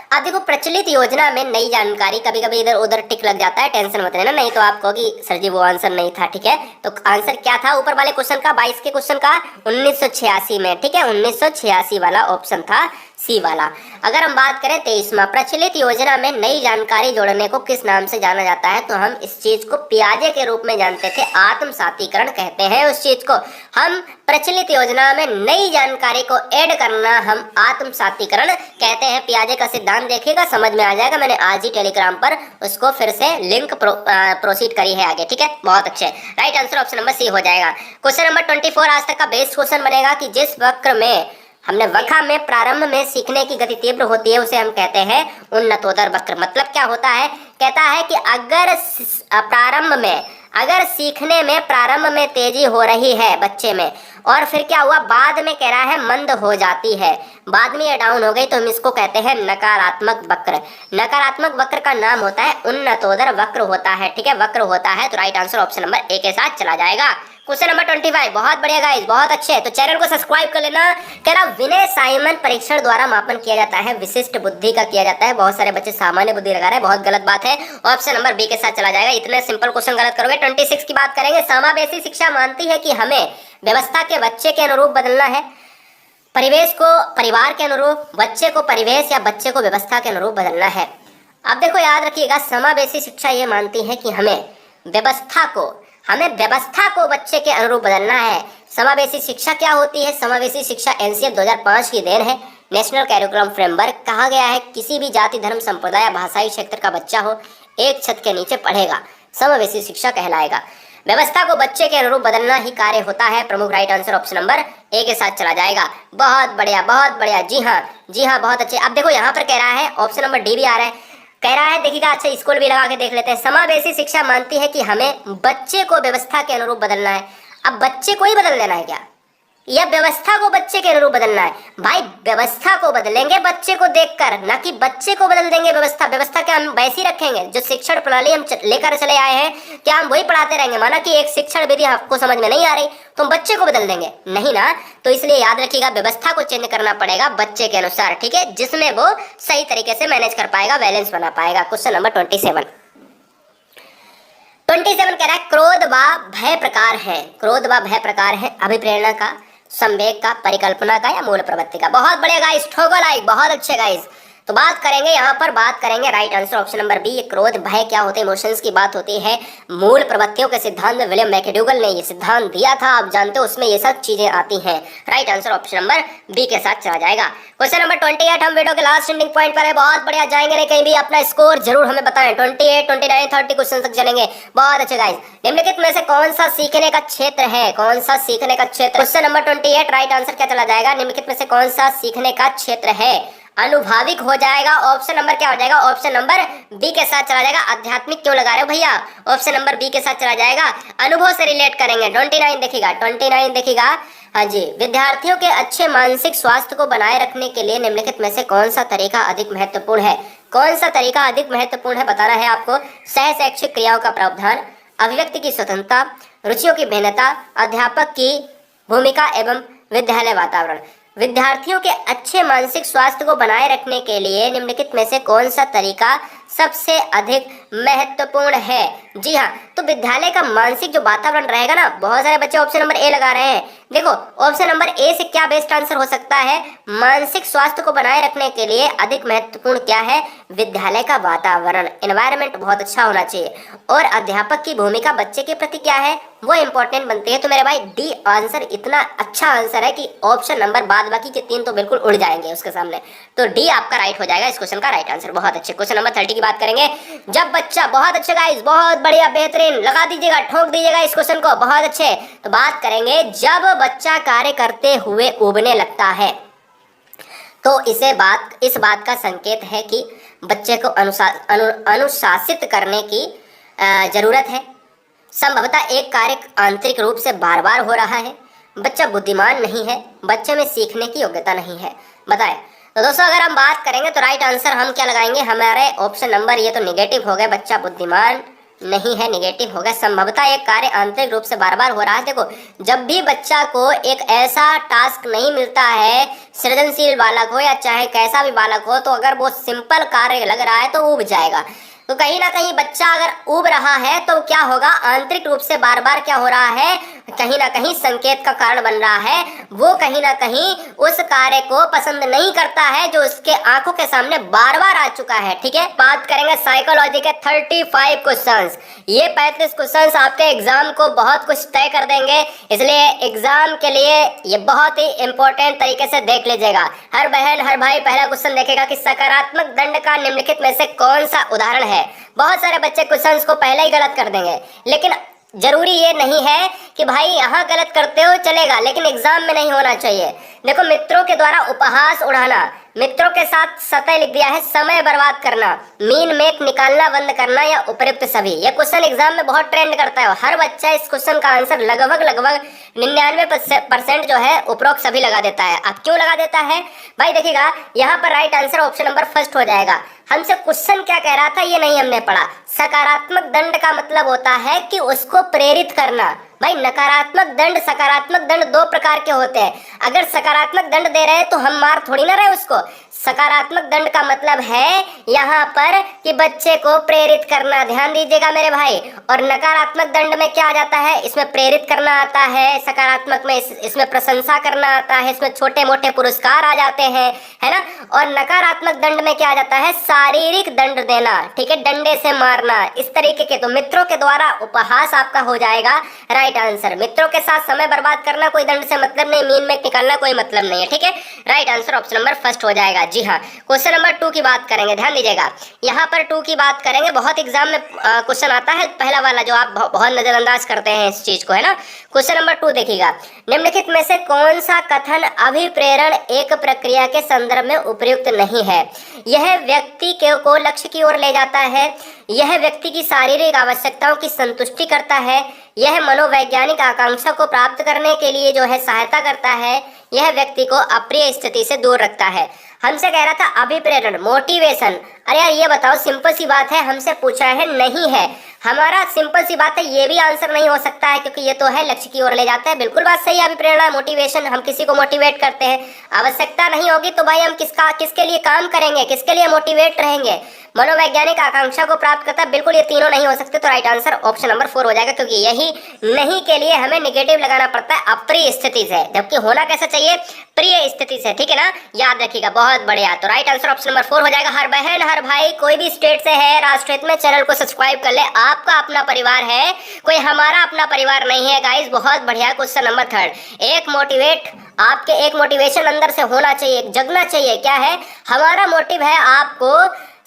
अब देखो, प्रचलित योजना में नई जानकारी, कभी कभी इधर उधर टिक लग जाता है, टेंशन मत लेना, नहीं तो आप कहोगी सर जी वो आंसर नहीं था, ठीक है। तो आंसर क्या था ऊपर वाले क्वेश्चन का, 22 के क्वेश्चन का? 1986 में, ठीक है, 1986 वाला ऑप्शन था, सी वाला। अगर हम बात करें 23वां, प्रचलित योजना में नई जानकारी जोड़ने को किस नाम से जाना जाता है? तो हम इस चीज को पियाजे के रूप में जानते थे, आत्मसातीकरण कहते हैं उस चीज को। हम प्रचलित योजना में नई जानकारी को ऐड करना हम आत्मसातीकरण कहते हैं। पियाजे का सिद्धांत देखिएगा, समझ में आ जाएगा, मैंने आज ही टेलीग्राम पर उसको फिर से लिंक प्रोसीड करी है आगे, ठीक है, बहुत अच्छे। Right answer option number C हो जाएगा। क्वेश्चन नंबर 24 आज तक का बेस्ट क्वेश्चन बनेगा कि जिस वक्र में हमने वक्र में प्रारंभ में सीखने की गति तीव्र होती है उसे हम कहते हैं उन्नतोदर वक्र। मतलब क्या होता है? कहता है कि अगर सीखने में प्रारंभ में तेजी हो रही है बच्चे में, और फिर क्या हुआ, बाद में कह रहा है मंद हो जाती है, बाद में ये डाउन हो गई, तो हम इसको कहते हैं नकारात्मक वक्र। नकारात्मक वक्र का नाम होता है उन्नतोदर वक्र होता है, ठीक है, वक्र होता है। तो right answer option number A के साथ चला जाएगा। क्वेश्चन नंबर 25, बहुत बढ़िया गाइस, बहुत अच्छे। तो चैनल को सब्सक्राइब कर लेना। कह रहा विनय साइमन परीक्षण द्वारा मापन किया जाता है, विशिष्ट बुद्धि का किया जाता है। बहुत सारे बच्चे सामान्य बुद्धि लगा रहे हैं, बहुत गलत बात है। ऑप्शन नंबर बी के साथ चला जाएगा, इतने सिंपल क्वेश्चन गलत करोगे। 26 की बात करेंगे। समावेशी शिक्षा मानती है कि हमें व्यवस्था के बच्चे के अनुरूप बदलना है, परिवेश को परिवार के अनुरूप, बच्चे को परिवेश या बच्चे को व्यवस्था के अनुरूप बदलना है। अब देखो याद रखिएगा, समावेशी शिक्षा ये मानती है कि हमें व्यवस्था को बच्चे के अनुरूप बदलना है। समावेशी शिक्षा क्या होती है? समावेशी शिक्षा एनसीएफ 2005 की देन है, नेशनल कैरिकुलम फ्रेमवर्क कहा गया है किसी भी जाति, धर्म, संप्रदाय या भाषाई क्षेत्र का बच्चा हो एक छत के नीचे पढ़ेगा, समावेशी शिक्षा कहलाएगा। व्यवस्था को बच्चे के अनुरूप बदलना ही कार्य होता है। प्रमुख right answer option number A के साथ चला जाएगा। बहुत बढ़िया, बहुत बढ़िया। जी हाँ, बहुत अच्छे। अब देखो यहाँ पर कह रहा है ऑप्शन नंबर डी भी आ रहा है, कह रहा है देखिएगा, अच्छा स्कूल भी लगा के देख लेते हैं। समावेशी शिक्षा मानती है कि हमें बच्चे को व्यवस्था के अनुरूप बदलना है। अब बच्चे को ही बदल देना है क्या, या व्यवस्था को बच्चे के अनुरूप बदलना है? भाई व्यवस्था को बदलेंगे बच्चे को देखकर, ना कि बच्चे को बदल देंगे व्यवस्था क्या हम वैसी रखेंगे? जो शिक्षण प्रणाली हम लेकर चले आए हैं, क्या हम वही पढ़ाते रहेंगे? माना कि एक शिक्षण विधि आपको समझ में नहीं आ रही तो हम बच्चे को बदल देंगे? नहीं ना। तो इसलिए याद रखिएगा, व्यवस्था को चेंज करना पड़ेगा बच्चे के अनुसार, ठीक है, जिसमें वो सही तरीके से मैनेज कर पाएगा, बैलेंस बना पाएगा। क्वेश्चन नंबर 27 कह रहा है क्रोध व भय प्रकार है। क्रोध व भय प्रकार है अभिप्रेरणा का, संवेग का, परिकल्पना का या मूल प्रवृत्ति का। बहुत बढ़िया गाइस, ठोको लाइक, बहुत अच्छे गाइस। तो बात करेंगे यहाँ पर, बात करेंगे right answer option number B. ये क्रोध भय क्या होते हैं? इमोशंस की बात होती है। मूल प्रवृत्तियों के सिद्धांत में विलियम मैकडूगल ने ये सिद्धांत दिया था, आप जानते हो, उसमें ये सब चीजें आती हैं। Right answer option number B के साथ चला जाएगा। क्वेश्चन नंबर 28 हम वीडियो के लास्ट एंडिंग पॉइंट पर है। बहुत बढ़िया, जाएंगे नहीं कहीं भी, अपना स्कोर जरूर हमें बताएं। 28, 29, 30 क्वेश्चन तक चलेंगे। बहुत अच्छे गाइस। निम्नलिखित में से कौन सा सीखने का क्षेत्र है? कौन सा सीखने का क्षेत्र? क्वेश्चन नंबर 28 राइट आंसर क्या चला जाएगा? निम्नलिखित में से कौन सा सीखने का क्षेत्र है? अनुभाविक हो जाएगा। ऑप्शन नंबर क्या हो जाएगा? ऑप्शन नंबर बी के साथ चला जाएगा। आध्यात्मिक क्यों लगा रहे हो भैया? ऑप्शन नंबर बी के साथ चला जाएगा। अनुभव से रिलेट करेंगे। 29 देखिएगा, 29 देखिएगा। हाँ जी, विद्यार्थियों के अच्छे मानसिक स्वास्थ्य को बनाए रखने के लिए निम्नलिखित में से कौन सा तरीका अधिक महत्वपूर्ण है? कौन सा तरीका अधिक महत्वपूर्ण है बताना है आपको। सह शैक्षिक क्रियाओं का प्रावधान, अभिव्यक्ति की स्वतंत्रता, रुचियों की भिन्नता, अध्यापक की भूमिका एवं विद्यालय वातावरण। विद्यार्थियों के अच्छे मानसिक स्वास्थ्य को बनाए रखने के लिए निम्नलिखित में से कौन सा तरीका सबसे अधिक महत्वपूर्ण है? जी हाँ, तो विद्यालय का मानसिक जो वातावरण रहेगा ना, बहुत सारे बच्चे ऑप्शन नंबर ए लगा रहे हैं। देखो ऑप्शन नंबर ए से क्या बेस्ट आंसर हो सकता है? मानसिक स्वास्थ्य को बनाए रखने के लिए अधिक महत्वपूर्ण क्या है? विद्यालय का वातावरण, एनवायरनमेंट बहुत अच्छा होना चाहिए। और अध्यापक की भूमिका बच्चे के प्रति क्या है, वो इंपॉर्टेंट बनती है। तो मेरे भाई डी आंसर इतना अच्छा आंसर है कि ऑप्शन नंबर बाद बाकी के 3 तो बिल्कुल उड़ जाएंगे उसके सामने। तो डी आपका राइट हो जाएगा इस क्वेश्चन का राइट आंसर। बहुत अच्छे। क्वेश्चन नंबर 30 की बात करेंगे। जब बच्चा, बहुत अच्छे गाइस, बहुत बढ़िया, बेहतरीन, लगा दीजिएगा, ठोक दीजिएगा इस क्वेश्चन को, बहुत अच्छे। तो बात करेंगे जब बच्चा कार्य करते हुए ऊबने लगता है, तो इस बात का संकेत है कि बच्चे को अनुशासित करने की जरूरत है। संभवतः एक कार्य आंतरिक रूप से बार बार हो रहा है, बच्चा बुद्धिमान नहीं है, बच्चे में सीखने की योग्यता नहीं है। बताएं। तो दोस्तों अगर हम बात करेंगे तो राइट आंसर हम क्या लगाएंगे? हमारे ऑप्शन नंबर, ये तो निगेटिव हो गया, बच्चा बुद्धिमान नहीं है, निगेटिव हो गया। संभवतः एक कार्य आंतरिक रूप से बार बार हो रहा है। देखो जब भी बच्चा को एक ऐसा टास्क नहीं मिलता है, सृजनशील बालक हो या चाहे कैसा भी बालक हो, तो अगर वो सिंपल कार्य लग रहा है तो ऊब जाएगा। तो कहीं ना कहीं बच्चा अगर ऊब रहा है तो क्या होगा? आंतरिक रूप से बार बार क्या हो रहा है? कहीं ना कहीं संकेत का कारण बन रहा है। वो कहीं ना कहीं उस कार्य को पसंद नहीं करता है जो उसके आंखों के सामने बार बार आ चुका है। ठीक है, बात करेंगे साइकोलॉजी के 35 क्वेश्चंस। ये 35 क्वेश्चंस आपके एग्जाम को बहुत कुछ तय कर देंगे, इसलिए एग्जाम के लिए ये बहुत ही इंपॉर्टेंट तरीके से देख लीजिएगा। हर बहन हर भाई पहला क्वेश्चन देखेगा कि सकारात्मक दंड का निम्नलिखित में से कौन सा उदाहरण है। बहुत सारे बच्चे क्वेश्चंस को पहले ही गलत कर देंगे, लेकिन जरूरी ये नहीं है कि भाई यहाँ गलत करते हो चलेगा, लेकिन एग्जाम में नहीं होना चाहिए। देखो मित्रों के द्वारा उपहास उड़ाना, मित्रों के साथ सतह लिख दिया है समय बर्बाद करना, मीन मेक निकालना बंद करना या उपयुक्त सभी। ये क्वेश्चन एग्जाम में बहुत ट्रेंड करता है। हर बच्चा इस क्वेश्चन का आंसर लगभग 99% जो है उपरोक्त सभी लगा देता है। अब क्यों लगा देता है भाई? देखिएगा यहाँ पर right answer option number first हो जाएगा। हमसे क्वेश्चन क्या कह रहा था ये नहीं हमने पढ़ा। सकारात्मक दंड का मतलब होता है कि उसको प्रेरित करना। भाई नकारात्मक दंड सकारात्मक दंड 2 प्रकार के होते हैं। अगर सकारात्मक दंड दे रहे हैं तो हम मार थोड़ी ना रहे उसको। सकारात्मक दंड का मतलब है यहाँ पर कि बच्चे को प्रेरित करना, ध्यान दीजिएगा मेरे भाई। और नकारात्मक दंड में क्या आ जाता है? इसमें प्रेरित करना आता है, सकारात्मक में इसमें प्रशंसा करना आता है, इसमें छोटे मोटे पुरस्कार आ जाते हैं, है ना। और नकारात्मक दंड में क्या आ जाता है? शारीरिक दंड देना, ठीक है, डंडे से मारना, इस तरीके के। तो मित्रों के द्वारा उपहास आपका हो जाएगा राइट राइट आंसर। मित्रों के साथ समय बर्बाद करना कोई दंड से मतलब नहीं, मीन में निकालना कोई मतलब नहीं है, ठीक है। Right answer option number first हो जाएगा। जी हाँ, क्वेश्चन नंबर 2 की बात करेंगे, ध्यान दीजिएगा। यहाँ पर 2 की बात करेंगे, बहुत एग्जाम में क्वेश्चन आता है पहला वाला, जो आप बहुत नजरअंदाज करते हैं इस चीज को, है ना। क्वेश्चन नंबर 2 देखिएगा, निम्नलिखित में से कौन सा कथन अभिप्रेरण एक प्रक्रिया के संदर्भ में उपयुक्त नहीं है? यह व्यक्ति को लक्ष्य की ओर ले जाता है, यह व्यक्ति की शारीरिक आवश्यकताओं की संतुष्टि करता है, यह मनोवैज्ञानिक आकांक्षा को प्राप्त करने के लिए जो है सहायता करता है, यह व्यक्ति को अप्रिय स्थिति से दूर रखता है। हमसे कह रहा था अभिप्रेरण, मोटिवेशन। अरे यार ये बताओ, सिंपल सी बात है, हमसे पूछा है नहीं है। हमारा सिंपल सी बात है, ये भी आंसर नहीं हो सकता है, क्योंकि ये तो है लक्ष्य की ओर ले जाता है। बिल्कुल बात सही है, अभिप्रेरणा मोटिवेशन, हम किसी को मोटिवेट करते हैं। आवश्यकता नहीं होगी तो भाई हम किसके लिए काम करेंगे, किसके लिए मोटिवेट रहेंगे? मनोवैज्ञानिक आकांक्षा को प्राप्त करता है, बिल्कुल ये तीनों नहीं हो सकते। तो राइट आंसर ऑप्शन नंबर 4 हो जाएगा, क्योंकि यही नहीं के लिए हमें निगेटिव लगाना पड़ता है अप्रिय स्थिति से, जबकि होना कैसा चाहिए? प्रिय स्थिति से, ठीक है ना, याद रखिएगा। बहुत बढ़िया, तो राइट आंसर ऑप्शन नंबर 4 हो जाएगा। हर बहन हर भाई कोई भी स्टेट से है, राष्ट्र हित में चैनल को सब्सक्राइब कर ले। आपका अपना परिवार है, कोई हमारा अपना परिवार नहीं है गाइस। बहुत बढ़िया। क्वेश्चन नंबर 3, आपके एक मोटिवेशन अंदर से होना चाहिए, जगना चाहिए। क्या है? हमारा मोटिव है आपको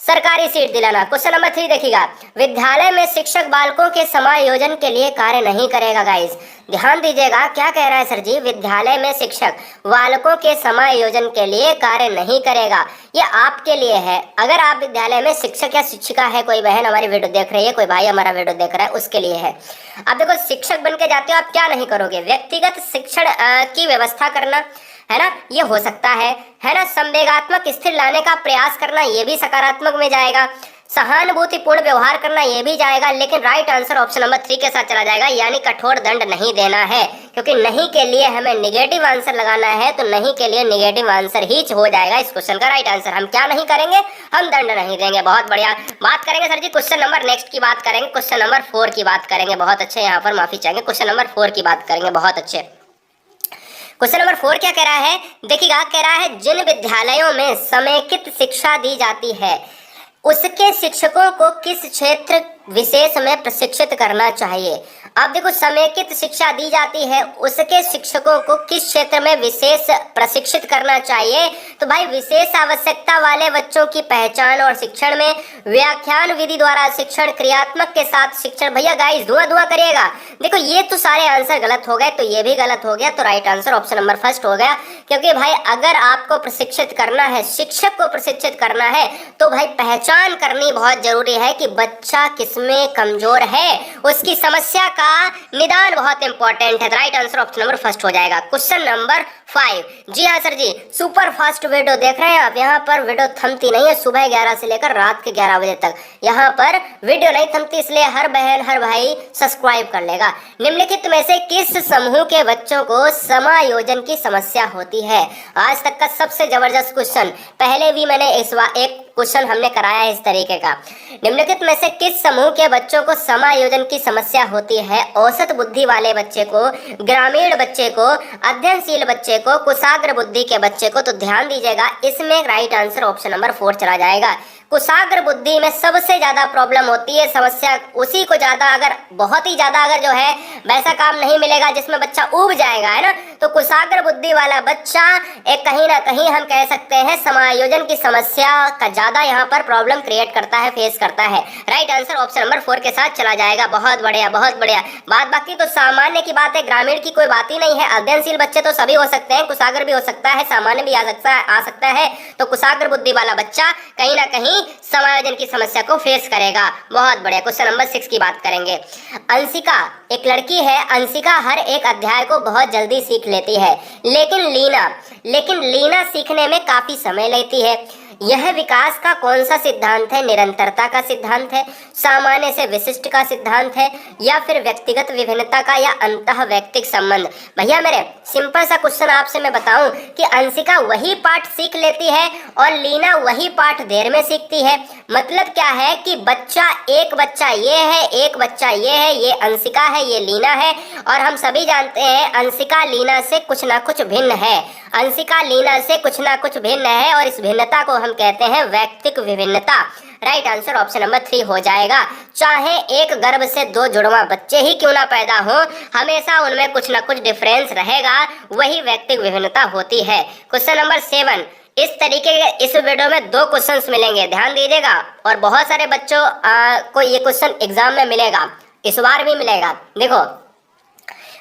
सरकारी सीट दिलाना। क्वेश्चन नंबर 3 देखिएगा, विद्यालय में शिक्षक बालकों के समायोजन के लिए कार्य नहीं करेगा। गाइस ध्यान दीजिएगा, क्या कह रहा है सर जी? विद्यालय में शिक्षक बालकों के समायोजन के लिए कार्य नहीं करेगा। ये आपके लिए है। अगर आप विद्यालय में शिक्षक या शिक्षिका है, कोई बहन हमारी वीडियो देख रही है, कोई भाई हमारा वीडियो देख रहा है, उसके लिए है। अब देखो, शिक्षक बन के जाते हो, आप क्या नहीं करोगे? व्यक्तिगत शिक्षण की व्यवस्था करना, है ना, ये हो सकता है ना। संवेगात्मक स्थिर लाने का प्रयास करना, ये भी सकारात्मक में जाएगा। सहानुभूतिपूर्ण व्यवहार करना, ये भी जाएगा। लेकिन राइट आंसर ऑप्शन नंबर 3 के साथ चला जाएगा, यानी कठोर दंड नहीं देना है, क्योंकि नहीं के लिए हमें निगेटिव आंसर लगाना है। तो नहीं के लिए निगेटिव आंसर ही हो जाएगा इस क्वेश्चन का राइट आंसर। हम क्या नहीं करेंगे? हम दंड नहीं देंगे। बहुत बढ़िया। बात करेंगे सर जी क्वेश्चन नंबर नेक्स्ट की बात करेंगे, क्वेश्चन नंबर 4 की बात करेंगे। बहुत अच्छे, यहाँ पर माफी चाहेंगे, क्वेश्चन नंबर 4 की बात करेंगे। बहुत अच्छे। क्वेश्चन नंबर 4 क्या कह रहा है? देखिएगा, कह रहा है जिन विद्यालयों में समेकित शिक्षा दी जाती है उसके शिक्षकों को किस क्षेत्र विशेष में प्रशिक्षित करना चाहिए। अब देखो, समेकित शिक्षा दी जाती है, उसके शिक्षकों को किस क्षेत्र में विशेष प्रशिक्षित करना चाहिए। तो भाई विशेष आवश्यकता वाले बच्चों की पहचान और शिक्षण में, व्याख्यान विधि द्वारा शिक्षण, क्रियात्मक के साथ शिक्षण। भैया गाइस धुआं करिएगा। देखो ये तो सारे आंसर गलत हो गए, तो ये भी गलत हो गया। तो right answer option number first हो गया, क्योंकि भाई अगर आपको प्रशिक्षित करना है, शिक्षक को प्रशिक्षित करना है, तो भाई पहचान करनी बहुत जरूरी है कि बच्चा किसमें कमजोर है, उसकी समस्या का निदान बहुत इंपॉर्टेंट है। Right answer option number first हो जाएगा। क्वेश्चन नंबर 5, जी हाँ सर जी, सुपर फास्ट वीडियो देख रहे हैं आप। यहाँ पर वीडियो थमती नहीं है, सुबह 11 से लेकर रात के 11 बजे तक यहाँ पर वीडियो नहीं थमती, इसलिए हर बहन हर भाई सब्सक्राइब कर लेगा। निम्नलिखित में से किस समूह के बच्चों को समायोजन की समस्या होती है? आज तक का सबसे जबरदस्त क्वेश्चन। पहले भी मैंने एक क्वेश्चन हमने कराया है इस तरीके का। निम्नलिखित में से किस समूह के बच्चों को समायोजन की समस्या होती है? औसत बुद्धि वाले बच्चे को, ग्रामीण बच्चे को, अध्ययनशील बच्चे को, कुशाग्र बुद्धि के बच्चे को। तो ध्यान दीजिएगा, इसमें राइट आंसर ऑप्शन नंबर 4 चला जाएगा। कुशाग्र बुद्धि में सबसे ज्यादा प्रॉब्लम होती है, समस्या उसी को ज्यादा, अगर बहुत ही ज्यादा अगर जो है वैसा काम नहीं मिलेगा जिसमें बच्चा ऊब जाएगा, है ना। तो कुशाग्र बुद्धि वाला बच्चा एक कहीं ना कहीं हम कह सकते हैं समायोजन की समस्या का ज्यादा यहाँ पर प्रॉब्लम क्रिएट करता है, फेस करता है। राइट आंसर ऑप्शन नंबर 4 के साथ चला जाएगा। बहुत बढ़िया, बहुत बढ़िया। बात बाकी तो सामान्य की बात है, ग्रामीण की कोई बात ही नहीं है। अध्ययनशील बच्चे तो सभी हो सकते हैं, कुशाग्र भी हो सकता है, सामान्य भी आ सकता है। तो कुशाग्र बुद्धि वाला बच्चा कहीं ना कहीं समायोजन की समस्या को फेस करेगा। बहुत बढ़िया। क्वेश्चन नंबर 6 की बात करेंगे। अंशिका एक लड़की है, अंशिका हर एक अध्याय को बहुत जल्दी सीख लेती है, लेकिन लीना सीखने में काफी समय लेती है। यह विकास का कौन सा सिद्धांत है? निरंतरता का सिद्धांत है, सामान्य से विशिष्ट का सिद्धांत है, या फिर व्यक्तिगत विभिन्नता का, या अंतः वैयक्तिक संबंध? भैया मेरे सिंपल सा क्वेश्चन आपसे मैं बताऊं कि अंशिका वही पाठ सीख लेती है और लीना वही पाठ देर में सीखती है। मतलब क्या है कि एक बच्चा ये है, एक बच्चा ये है, ये अंशिका है, ये लीना है। और हम सभी जानते हैं अंशिका लीना से कुछ ना कुछ भिन्न है, अंशिका लीना से कुछ ना कुछ भिन्न है, और इस भिन्नता को हमें हम कहते हैं वैयक्तिक विभिन्नता। राइट आंसर ऑप्शन नंबर 3 हो जाएगा। चाहे एक गर्भ से 2 जुड़वा बच्चे ही क्यों ना पैदा हो, हमेशा उनमें कुछ ना कुछ डिफरेंस रहेगा, वही वैयक्तिक विभिन्नता होती है। क्वेश्चन नंबर 7, इस तरीके के इस वीडियो में 2 क्वेश्चंस मिलेंगे, ध्यान दीजिएगा। और बहुत सारे बच्चों को ये क्वेश्चन एग्जाम में मिलेगा, इस बार भी मिलेगा। देखो,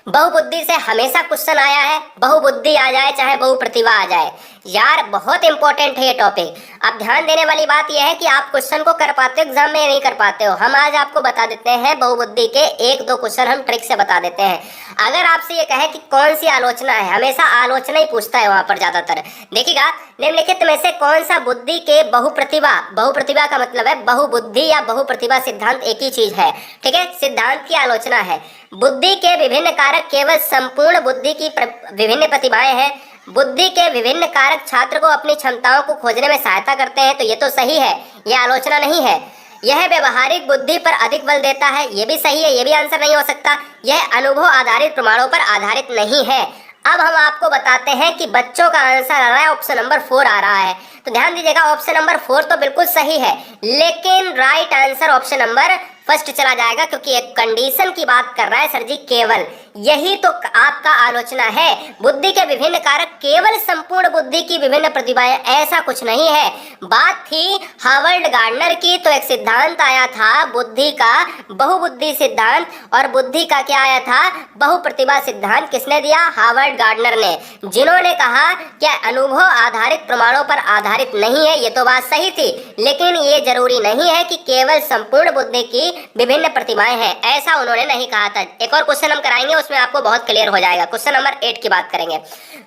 बहुबुद्धि से हमेशा क्वेश्चन आया है, बहुबुद्धि आ जाए चाहे बहुप्रतिभा आ जाए, यार बहुत इंपॉर्टेंट है ये टॉपिक। अब ध्यान देने वाली बात यह है कि आप क्वेश्चन को कर पाते हो एग्जाम में या नहीं कर पाते हो। हम आज आपको बता देते हैं बहुबुद्धि के 1-2 क्वेश्चन हम ट्रिक से बता देते हैं। अगर आपसे ये कहे कि कौन सी आलोचना है, हमेशा आलोचना ही पूछता है वहां पर ज्यादातर। देखिएगा, निम्नलिखित में से कौन सा बुद्धि के बहुप्रतिभा, बहुप्रतिभा का मतलब है बहुबुद्धि या बहुप्रतिभा सिद्धांत एक ही चीज है, ठीक है, सिद्धांत की आलोचना है। बुद्धि के विभिन्न कारक केवल संपूर्ण बुद्धि की विभिन्न प्रतिभाएं हैं। बुद्धि के विभिन्न कारक छात्र को अपनी क्षमताओं को खोजने में सहायता करते हैं, तो ये तो सही है, ये आलोचना नहीं है। यह व्यवहारिक बुद्धि पर अधिक बल देता है, ये भी सही है, ये भी आंसर नहीं हो सकता। यह अनुभव आधारित प्रमाणों पर आधारित नहीं है। अब हम आपको बताते हैं कि बच्चों का आंसर आ रहा है ऑप्शन नंबर 4 आ रहा है, तो ध्यान दीजिएगा ऑप्शन नंबर 4 तो बिल्कुल सही है, लेकिन right answer option number first चला जाएगा, क्योंकि एक कंडीशन की बात कर रहा है सर जी, केवल यही तो आपका आलोचना है। बुद्धि के विभिन्न कारक केवल संपूर्ण बुद्धि की विभिन्न प्रतिभाएं, ऐसा कुछ नहीं है। बात थी हार्वर्ड गार्डनर की, तो एक सिद्धांत आया था बुद्धि का, बहुबुद्धि सिद्धांत, और बुद्धि का क्या आया था, बहुप्रतिभा सिद्धांत। किसने दिया, हार्वर्ड गार्डनर ने, जिन्होंने कहा कि अनुभव आधारित प्रमाणों पर आधारित नहीं है। ये तो बात सही थी, लेकिन ये जरूरी नहीं है कि केवल संपूर्ण बुद्धि की विभिन्न प्रतिभाएं हैं, ऐसा उन्होंने नहीं कहा था। एक और क्वेश्चन हम कराएंगे, उसमें आपको बहुत क्लियर हो जाएगा। क्वेश्चन नंबर 8 की बात करेंगे।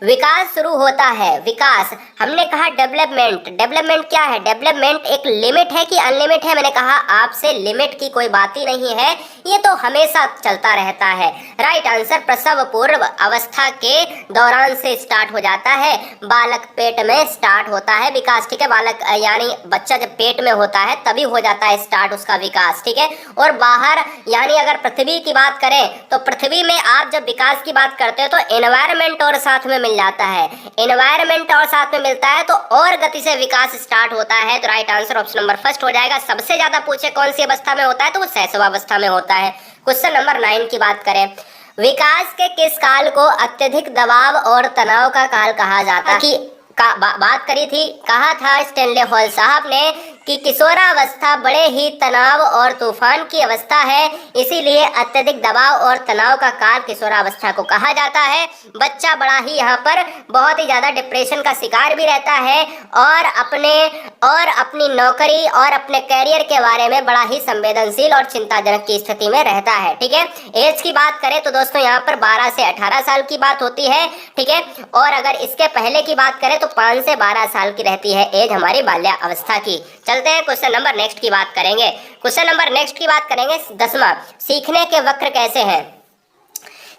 विकास शुरू होता है, विकास हमने कहा डेवलपमेंट, डेवलपमेंट क्या है, डेवलपमेंट एक लिमिट है कि अनलिमिट है। मैंने कहा आपसे लिमिट की कोई बात ही नहीं है, ये तो हमेशा चलता रहता है। राइट आंसर प्रसव पूर्व अवस्था के दौरान से स्टार्ट हो जाता है, बालक पेट में स्टार्ट होता है विकास, ठीक है। बालक यानी बच्चा जब पेट में होता है तभी हो जाता है स्टार्ट उसका विकास, ठीक है। और बाहर यानी अगर पृथ्वी की बात करें तो पृथ्वी में आप जब विकास की बात करते हो तो एनवायरनमेंट और साथ में मिल जाता है, एनवायरनमेंट और साथ में मिलता है तो और गति से विकास स्टार्ट होता है। तो right answer option number first हो जाएगा। सबसे ज्यादा पूछे कौन सी अवस्था में होता है, तो वो शैशवावस्था में होता है। क्वेश्चन नंबर 9 की बात करें, विकास के किस काल को अत्यधिक दबाव और तनाव का काल कहा जाता है? बात करी थी, कहा था स्टैनले हॉल साहब ने कि किशोरावस्था बड़े ही तनाव और तूफान की अवस्था है, इसीलिए अत्यधिक दबाव और तनाव का काल किशोरावस्था को कहा जाता है। बच्चा बड़ा ही यहाँ पर बहुत ही ज़्यादा डिप्रेशन का शिकार भी रहता है और अपनी नौकरी और अपने कैरियर के बारे में बड़ा ही संवेदनशील और चिंताजनक की स्थिति में रहता है, ठीक है। एज की बात करें तो दोस्तों यहाँ पर 12 से 18 साल की बात होती है, ठीक है। और अगर इसके पहले की बात करें तो 5 से 12 साल की रहती है एज हमारी बाल्यावस्था की। चलते हैं क्वेश्चन नंबर नेक्स्ट की बात करेंगे। क्वेश्चन नंबर नेक्स्ट की बात करेंगे 10वां, सीखने के वक्र कैसे हैं?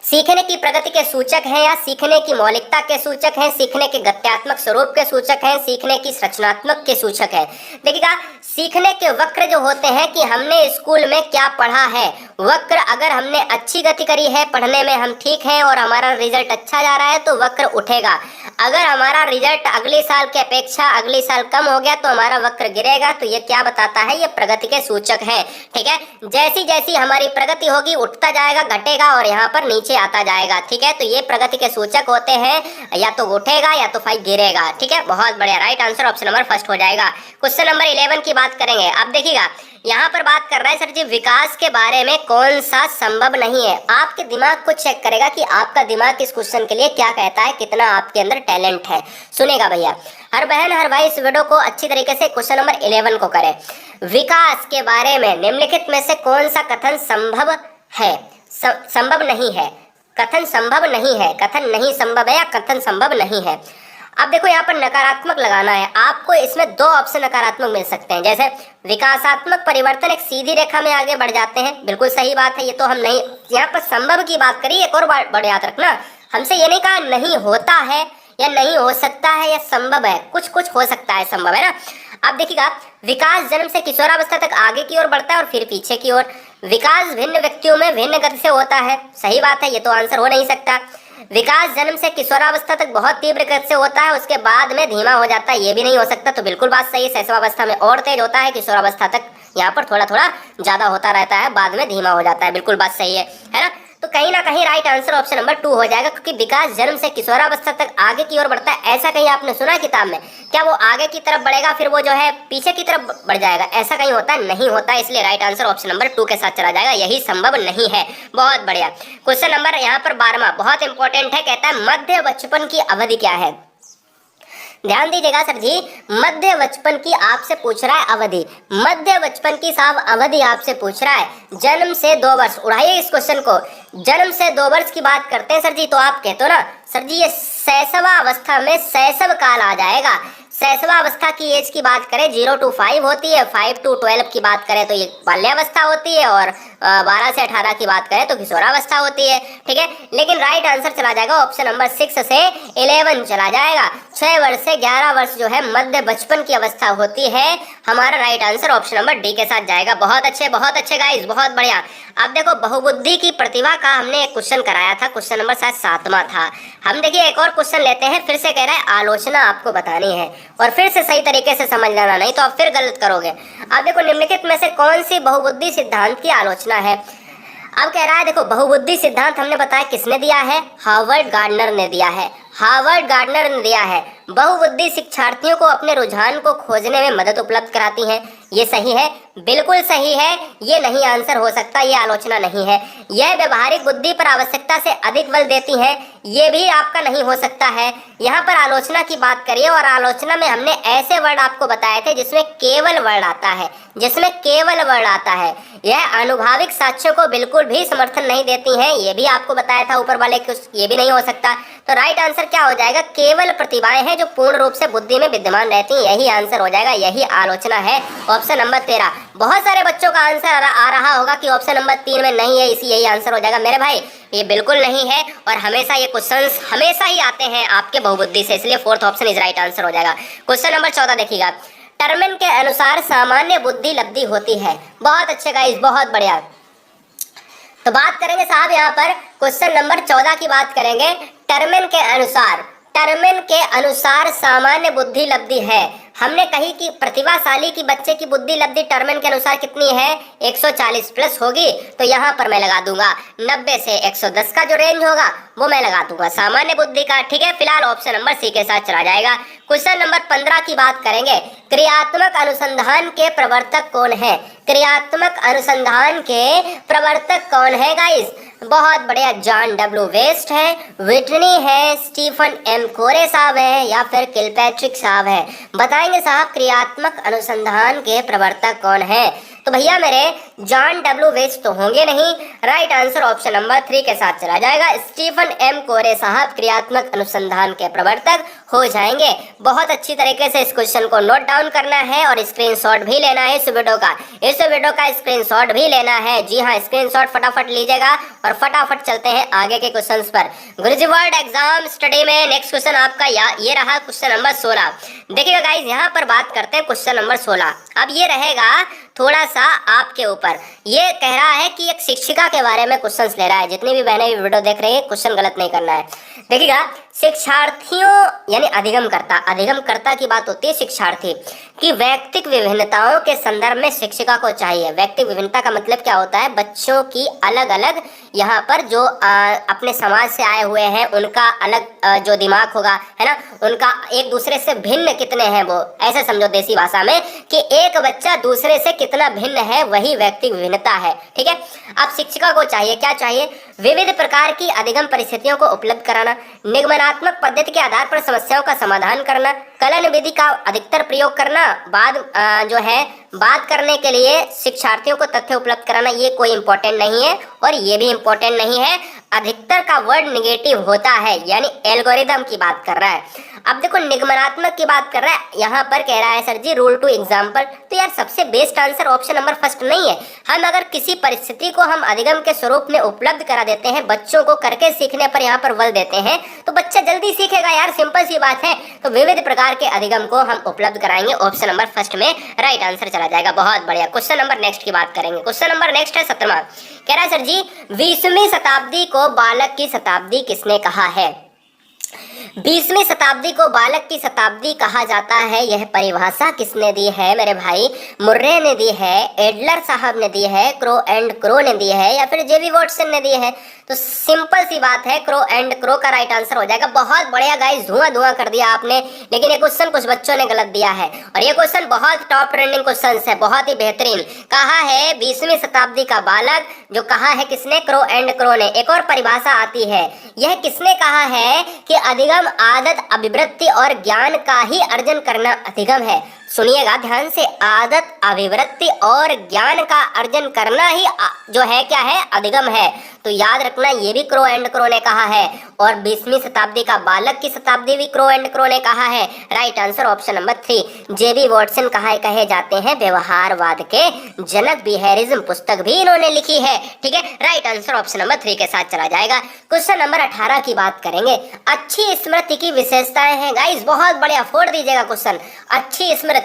सीखने की प्रगति के सूचक हैं या सीखने की मौलिकता के सूचक हैं, सीखने के गत्यात्मक स्वरूप के सूचक हैं, सीखने की संरचनात्मक के सूचक हैं? देखिएगा, सीखने के वक्र जो होते हैं कि हमने स्कूल में क्या पढ़ा है, वक्र अगर हमने अच्छी गति करी है, पढ़ने में हम ठीक हैं और हमारा रिजल्ट अच्छा जा रहा है तो वक्र उठेगा। अगर हमारा रिजल्ट अगले साल की अपेक्षा अगले साल कम हो गया तो हमारा वक्र गिरेगा। तो ये क्या बताता है, ये प्रगति के सूचक है, ठीक है। जैसी जैसी हमारी प्रगति होगी उठता जाएगा, घटेगा और यहाँ पर नीचे आता जाएगा, ठीक है। तो ये प्रगति के सूचक होते हैं, या तो उठेगा या तो फाइव गिरेगा, ठीक है। बहुत बढ़िया, right answer option number first हो जाएगा। क्वेश्चन नंबर 11 की बात करेंगे। अब देखिएगा, यहाँ पर बात कर रहा है सर जी विकास के बारे में कौन सा संभव नहीं है। आपके दिमाग को चेक करेगा कि आपका दिमाग इस क्वेश्चन के लिए क्या कहता है, कितना आपके अंदर टैलेंट है। सुनेगा भैया, हर बहन हर भाई इस वीडियो को अच्छी तरीके से क्वेश्चन नंबर 11 को करें। विकास के बारे में निम्नलिखित में से कौन सा कथन संभव है, संभव नहीं है? कथन संभव नहीं है, कथन नहीं संभव है या कथन संभव नहीं है। अब देखो यहाँ पर नकारात्मक लगाना है आपको, इसमें 2 ऑप्शन नकारात्मक मिल सकते हैं। जैसे विकासात्मक परिवर्तन एक सीधी रेखा में आगे बढ़ जाते हैं, बिल्कुल सही बात है, ये तो हम नहीं, यहाँ पर संभव की बात करी। एक और बात याद रखना, हमसे ये नहीं कहा नहीं होता है या नहीं हो सकता है या संभव है, कुछ कुछ हो सकता है, संभव है ना। अब देखिएगा, विकास जन्म से किशोरावस्था तक आगे की ओर बढ़ता है और फिर पीछे की ओर। विकास भिन्न व्यक्तियों में भिन्न गति से होता है, सही बात है, ये तो आंसर हो नहीं सकता। विकास जन्म से किशोरावस्था तक बहुत तीव्र गति से होता है, उसके बाद में धीमा हो जाता है, ये भी नहीं हो सकता। तो बिल्कुल बात सही है, शैशवावस्था में और तेज होता है, किशोरावस्था तक यहाँ पर थोड़ा थोड़ा ज्यादा होता रहता है, बाद में धीमा हो जाता है। बिल्कुल बात सही है ना। तो कहीं ना कहीं राइट आंसर ऑप्शन नंबर 2 हो जाएगा, क्योंकि विकास जन्म से किशोरावस्था तक आगे की ओर बढ़ता है। ऐसा कहीं आपने सुना है किताब में? क्या वो आगे की तरफ बढ़ेगा फिर वो जो है पीछे की तरफ बढ़ जाएगा? ऐसा कहीं होता है? नहीं होता है। इसलिए राइट आंसर ऑप्शन नंबर 2 के साथ चला जाएगा, यही संभव नहीं है। बहुत बढ़िया। क्वेश्चन नंबर यहाँ पर 12वां बहुत इंपॉर्टेंट है, कहता है मध्य बचपन की अवधि क्या है? ध्यान दीजिएगा सर जी, मध्य बचपन की आपसे पूछ रहा है अवधि, मध्य बचपन की साहब अवधि आपसे पूछ रहा है। जन्म से 2 वर्ष, उड़ाइए इस क्वेश्चन को, जन्म से 2 वर्ष की बात करते हैं सर जी, तो आप कहते हो ना सर जी ये शैशवा अवस्था में शैशव काल आ जाएगा। शैशवा अवस्था की एज की बात करें 0 to 5 होती है, 5 to 12 की बात करें तो ये बाल्यावस्था होती है, और 12 से 18 की बात करें तो किशोरावस्था होती है। ठीक है, लेकिन राइट आंसर चला जाएगा ऑप्शन नंबर 6 से 11 चला जाएगा। 6 वर्ष से 11 वर्ष जो है मध्य बचपन की अवस्था होती है। हमारा right answer option number D के साथ जाएगा। बहुत अच्छे गाइस, बहुत बढ़िया। अब देखो बहुबुद्धि की प्रतिभा का हमने एक क्वेश्चन कराया था, क्वेश्चन नंबर शायद 7वां था। हम देखिए एक और क्वेश्चन लेते हैं, फिर से कह रहा है आलोचना आपको बतानी है और फिर से सही तरीके से समझ लेना, नहीं तो आप फिर गलत करोगे। अब देखो निम्नलिखित में से कौन सी बहुबुद्धि सिद्धांत की आलोचना है? अब कह रहा है देखो बहुबुद्धि सिद्धांत हमने बताया किसने दिया है? हार्वर्ड गार्डनर ने दिया है, हार्वर्ड गार्डनर ने दिया है। बहुबुद्धि शिक्षार्थियों को अपने रुझान को खोजने में मदद उपलब्ध कराती है। ये सही है, बिल्कुल सही है, ये नहीं आंसर हो सकता, ये आलोचना नहीं है। यह व्यवहारिक बुद्धि पर आवश्यकता से अधिक बल देती है, ये भी आपका नहीं हो सकता है। यहाँ पर आलोचना की बात करिए, और आलोचना में हमने ऐसे वर्ड आपको बताए थे जिसमें केवल वर्ड आता है, जिसमें केवल वर्ड आता है। यह अनुभाविक साक्ष्यों को बिल्कुल भी समर्थन नहीं देती है, ये भी आपको बताया था ऊपर वाले कुछ, ये भी नहीं हो सकता। तो राइट आंसर क्या हो जाएगा? केवल प्रतिभाएं हैं जो पूर्ण रूप से बुद्धि में विद्यमान रहती हैं, यही आंसर हो जाएगा, यही आलोचना है ऑप्शन नंबर 13। बहुत सारे बच्चों का आंसर आ रहा होगा कि ऑप्शन नंबर 3 में नहीं है, इसी यही आंसर हो जाएगा। मेरे भाई ये बिल्कुल नहीं है, और हमेशा ये क्वेश्चंस हमेशा ही आते हैं आपके बहुबुद्धि से, इसलिए 4th option is right answer हो जाएगा। क्वेश्चन नंबर 14 देखिएगा, टर्मेन के अनुसार सामान्य बुद्धि लब्धि होती है। बहुत अच्छे गाइस, बहुत बढ़िया। तो बात करेंगे साहब यहाँ पर क्वेश्चन नंबर 14 की बात करेंगे। टर्मेन के अनुसार, टर्मेन के अनुसार सामान्य बुद्धि लब्धि है। हमने कही कि प्रतिभाशाली की बच्चे की बुद्धि लब्धि टर्मेन के अनुसार कितनी है? 140 प्लस होगी। तो यहाँ पर मैं लगा दूंगा 90 से 110 का जो रेंज होगा वो मैं लगा दूंगा सामान्य बुद्धि का। ठीक है, फिलहाल ऑप्शन नंबर सी के साथ चला जाएगा। क्वेश्चन नंबर 15 की बात करेंगे, क्रियात्मक अनुसंधान के प्रवर्तक कौन है? क्रियात्मक अनुसंधान के प्रवर्तक कौन है गाइस? बहुत बढ़िया, जॉन डब्ल्यू वेस्ट है, विटनी है, स्टीफन एम कोरे साहब है, या फिर किलपैट्रिक साहब है? बताएंगे साहब क्रियात्मक अनुसंधान के प्रवर्तक कौन है? तो भैया मेरे जॉन डब्ल्यू वेस्ट तो होंगे नहीं, राइट आंसर ऑप्शन नंबर 3 के साथ चला जाएगा। स्टीफन एम कोरे साहब क्रियात्मक अनुसंधान के प्रवर्तक हो जाएंगे। बहुत अच्छी तरीके से इस क्वेश्चन को नोट डाउन करना है और स्क्रीनशॉट भी लेना है इस वीडियो का स्क्रीनशॉट भी लेना है। जी हाँ, स्क्रीनशॉट फटाफट लीजिएगा और फटाफट चलते हैं आगे के क्वेश्चंस पर। गुरुजी वर्ल्ड एग्जाम स्टडी में नेक्स्ट क्वेश्चन आपका ये रहा क्वेश्चन नंबर 16। देखिएगा गाइस, यहाँ पर बात करते हैं क्वेश्चन नंबर 16। अब ये रहेगा थोड़ा सा आपके ऊपर, ये कह रहा है कि एक शिक्षिका के बारे में क्वेश्चंस ले रहा है। जितनी भी बहनें वीडियो देख रही है, क्वेश्चन गलत नहीं करना है। देखिएगा, शिक्षार्थियों यानी अधिगमकर्ता की बात होती है शिक्षार्थी की व्यक्तिक विभिन्नताओं के संदर्भ में शिक्षिका को चाहिए। व्यक्तिक विभिन्नता का मतलब क्या होता है? बच्चों की अलग अलग, यहाँ पर जो अपने समाज से आए हुए हैं उनका अलग जो दिमाग होगा, है ना, उनका एक दूसरे से भिन्न कितने हैं, वो ऐसे समझो देसी भाषा में कि एक बच्चा दूसरे से कितना भिन्न है, वही व्यक्तिक विभिन्नता है। ठीक है, अब शिक्षिका को चाहिए, क्या चाहिए? विविध प्रकार की अधिगम परिस्थितियों को उपलब्ध कराना, निगमनात्मक पद्धति के आधार पर समस्याओं का समाधान करना, कलन विधि का अधिकतर प्रयोग करना, बात करने के लिए शिक्षार्थियों को तथ्य उपलब्ध कराना। ये कोई इंपॉर्टेंट नहीं है और ये भी इंपॉर्टेंट नहीं है। अधिकतर का वर्ड निगेटिव होता है, यानी एल्गोरिदम की बात कर रहा है। अब देखो निगमनात्मक की बात कर रहा है, यहाँ पर कह रहा है sir ji rule to example. तो यार सबसे best answer option number first नहीं है। हम अगर किसी परिस्थिति को हम अधिगम के स्वरूप में उपलब्ध करा देते हैं, बच्चों को करके सीखने पर यहाँ पर बल देते हैं, तो बच्चा जल्दी सीखेगा यार, सिंपल सी बात है। तो विविध प्रकार के अधिगम को हम उपलब्ध कराएंगे, ऑप्शन नंबर फर्स्ट में राइट आंसर चला जाएगा। बहुत बढ़िया। क्वेश्चन नंबर नेक्स्ट की बात करेंगे। क्वेश्चन नंबर नेक्स्ट है 17वां। कह रहा है सर जी 20वीं शताब्दी को को बालक की शताब्दी किसने कहा है? 20वीं शताब्दी को बालक की शताब्दी कहा जाता है। यह परिभाषा किसने दी है मेरे भाई? मुर्रे ने दी है, एडलर साहब ने दी है, क्रो एंड क्रो ने दी है, या फिर जेबी वॉटसन ने दी है? तो सिंपल सी बात है, क्रो एंड क्रो का राइट आंसर हो जाएगा। बहुत बढ़िया गाइस, धुआं धुआं कर दिया आपने। लेकिन ये क्वेश्चन कुछ बच्चों ने गलत दिया है और ये क्वेश्चन बहुत टॉप ट्रेंडिंग क्वेश्चन है, बहुत ही बेहतरीन। कहा है 20वीं शताब्दी का बालक, जो कहा है किसने? क्रो एंड क्रो ने। एक और परिभाषा आती है, यह किसने कहा है कि अधिगम आदत, अभिवृत्ति और ज्ञान का ही अर्जन करना अधिगम है। सुनिएगा ध्यान से, आदत, अभिवृत्ति और ज्ञान का अर्जन करना ही जो है क्या है? अधिगम है। तो याद रखना, ये भी क्रो एंड क्रो ने कहा है और 20वीं शताब्दी का बालक की शताब्दी भी क्रो एंड क्रो ने कहा है। Right answer option number 3। जेबी वॉटसन कहे जाते हैं व्यवहारवाद के जनक, बिहेवियरिज्म पुस्तक भी इन्होंने लिखी है। ठीक है, राइट आंसर ऑप्शन नंबर 3 के साथ चला जाएगा। क्वेश्चन नंबर 18 की बात करेंगे। अच्छी स्मृति की विशेषताएं हैं गाइस, बहुत बढ़िया, फोड़ दीजिएगा क्वेश्चन। अच्छी स्मृति,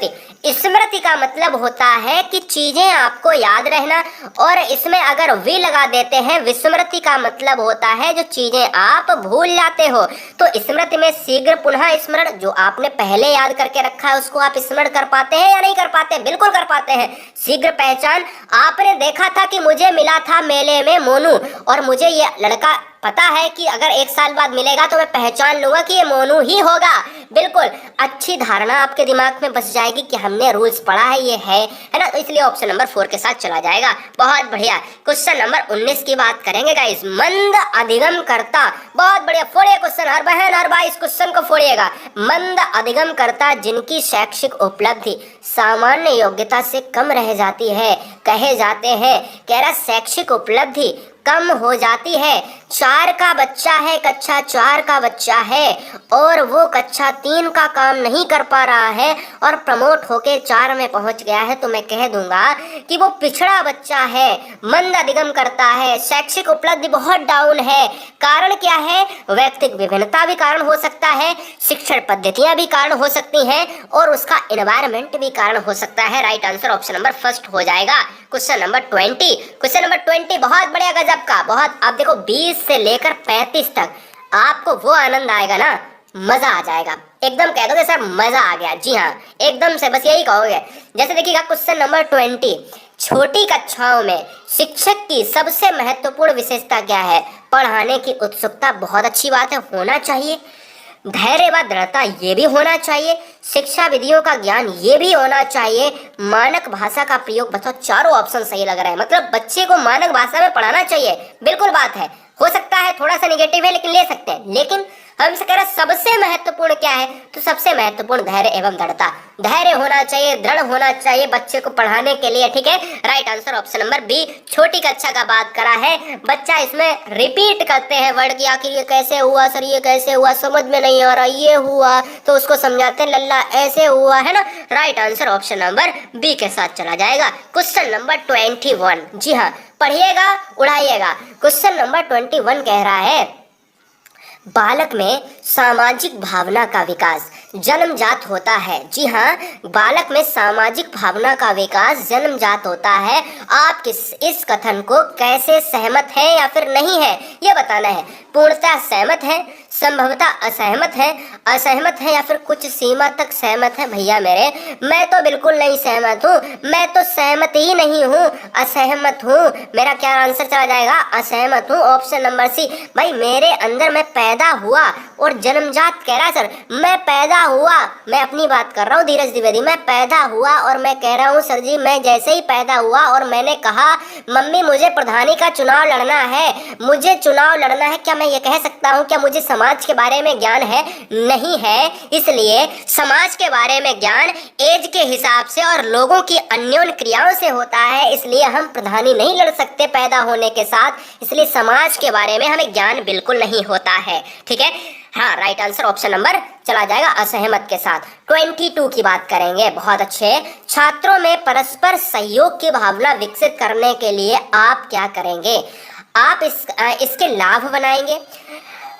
स्मृति का मतलब होता है कि चीजें आपको याद रहना, और इसमें अगर वी लगा देते हैं, विस्मृति का मतलब होता है जो चीजें आप भूल जाते हो। तो स्मृति में शीघ्र पुनः स्मरण, जो आपने पहले याद करके रखा है उसको आप स्मरण कर पाते हैं या नहीं कर पाते? बिल्कुल कर पाते हैं। शीघ्र पहचान, आपने देखा था कि मुझे मिला था मेले में मोनू, और मुझे ये लड़का पता है कि अगर 1 साल बाद मिलेगा तो मैं पहचान लूंगा कि ये मोनू ही होगा। बिल्कुल अच्छी धारणा आपके दिमाग में बस जाएगी कि हमने रूल्स पढ़ा है, ये है ना? तो इसलिए ऑप्शन नंबर 4 के साथ चला जाएगा। बहुत बढ़िया। क्वेश्चन नंबर 19 की बात करेंगे गाइस। मंद अधिगम करता, बहुत बढ़िया, फोड़िए क्वेश्चन, हर बहन हर भाई इस क्वेश्चन को फोड़िएगा। मंद अधिगम करता जिनकी शैक्षिक उपलब्धि सामान्य योग्यता से कम रह जाती है, कहे जाते हैं, कह रहा शैक्षिक उपलब्धि कम हो जाती है। 4 का बच्चा है, कक्षा 4 का बच्चा है और वो कक्षा 3 का काम नहीं कर पा रहा है और प्रमोट होके 4 में पहुंच गया है, तो मैं कह दूंगा कि वो पिछड़ा बच्चा है, मंद अधिगम करता है, शैक्षिक उपलब्धि बहुत डाउन है। कारण क्या है? व्यक्तिगत विभिन्नता भी कारण हो सकता है, शिक्षण पद्धतियां भी कारण हो सकती हैं और उसका एनवायरनमेंट भी कारण हो सकता है। राइट आंसर ऑप्शन नंबर 1 हो जाएगा। क्वेश्चन नंबर 20, क्वेश्चन नंबर 20 बहुत बढ़िया, गजब का, बहुत। आप देखो 20 से लेकर 35 तक आपको वो आनंद आएगा ना, मजा आ जाएगा, एकदम कह दोगे सर मजा आ गया। जी हाँ, एकदम से बस यही कहोगे। जैसे देखिएगा क्वेश्चन नंबर 20, छोटी कक्षाओं में शिक्षक की सबसे महत्वपूर्ण विशेषता क्या है? पढ़ाने की उत्सुकता, बहुत अच्छी बात है, होना चाहिए। धैर्य व दृढ़ता, ये भी होना चाहिए। शिक्षा विधियों का ज्ञान, ये भी होना चाहिए। मानक भाषा का प्रयोग, बताओ चारों ऑप्शन सही लग रहा है, मतलब बच्चे को मानक भाषा में पढ़ाना चाहिए, बिल्कुल बात है। हो सकता है थोड़ा सा निगेटिव है लेकिन ले सकते हैं। लेकिन हमसे कह रहे सबसे महत्वपूर्ण क्या है? तो सबसे महत्वपूर्ण धैर्य एवं दृढ़ता, धैर्य होना चाहिए, दृढ़ होना चाहिए बच्चे को पढ़ाने के लिए। ठीक है, right answer option number B, छोटी कक्षा का बात करा है। बच्चा इसमें रिपीट करते हैं वर्ड की, आखिर ये कैसे हुआ सर, ये कैसे हुआ, समझ में नहीं आ रहा, ये हुआ, तो उसको समझाते हैं लल्ला ऐसे हुआ, है ना? Right answer option number B के साथ चला जाएगा। क्वेश्चन नंबर 21, जी हाँ, पढ़िएगा उड़ाइएगा। क्वेश्चन नंबर 21 कह रहा है, बालक में सामाजिक भावना का विकास जन्मजात होता है। जी हाँ, बालक में सामाजिक भावना का विकास जन्मजात होता है। आप इस कथन को कैसे सहमत हैं या फिर नहीं है, ये बताना है। पूर्णतः सहमत है, संभवतः असहमत है, असहमत है या फिर कुछ सीमा तक सहमत है? भैया मेरे, मैं तो बिल्कुल नहीं सहमत हूँ, मैं तो सहमत ही नहीं हूँ, असहमत हूँ। मेरा क्या आंसर चला जाएगा? असहमत हूँ, ऑप्शन नंबर सी। भाई मेरे अंदर मैं पैदा हुआ और जन्मजात कह रहा सर, मैं पैदा हुआ, मैं अपनी बात कर रहा हूँ धीरज द्विवेदी, मैं पैदा हुआ और मैं कह रहा हूँ सर जी, मैं जैसे ही पैदा हुआ और मैंने कहा मम्मी मुझे प्रधानी का चुनाव लड़ना है, मुझे चुनाव लड़ना है, क्या मैं ये कह सकता हूँ क्या मुझे समाज के बारे में ज्ञान है? नहीं है। इसलिए समाज के बारे में ज्ञान एज के हिसाब से और लोगों की अन्योन्य क्रियाओं से होता है, इसलिए हम प्रधानी नहीं लड़ सकते पैदा होने के साथ, इसलिए समाज के बारे में हमें ज्ञान बिल्कुल नहीं होता है। ठीक है, हाँ, राइट आंसर ऑप्शन नंबर चला जाएगा असहमत के साथ। 22 की बात करेंगे, बहुत अच्छे। छात्रों में परस्पर सहयोग की भावना विकसित करने के लिए आप क्या करेंगे? आप इसके लाभ बनाएंगे,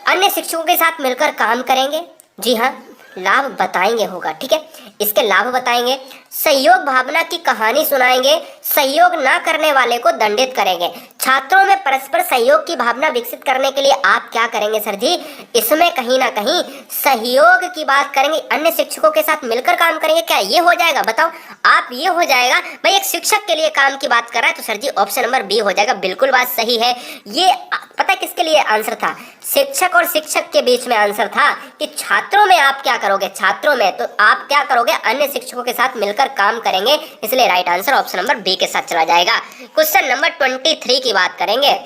अन्य शिक्षकों के साथ मिलकर काम करेंगे। जी हाँ, लाभ बताएंगे होगा, ठीक है। इसके लाभ बताएंगे, सहयोग भावना की कहानी सुनाएंगे, सहयोग ना करने वाले को दंडित करेंगे। छात्रों में परस्पर सहयोग की भावना विकसित करने के लिए आप क्या करेंगे सर जी? इसमें कहीं ना कहीं सहयोग की बात करेंगे, अन्य शिक्षकों के साथ मिलकर काम करेंगे। क्या ये हो जाएगा? बताओ आप, ये हो जाएगा? भाई एक शिक्षक के लिए काम की बात कर रहा है तो सर जी ऑप्शन नंबर बी हो जाएगा। बिल्कुल बात सही है। ये पता है किसके लिए आंसर था? शिक्षक और शिक्षक के बीच में आंसर था कि छात्रों में आप क्या करोगे, छात्रों में तो आप क्या करोगे, अन्य शिक्षकों के साथ मिलकर काम करेंगे। इसलिए right answer option number B के साथ चला जाएगा। क्वेश्चन नंबर 23 की बात करेंगे।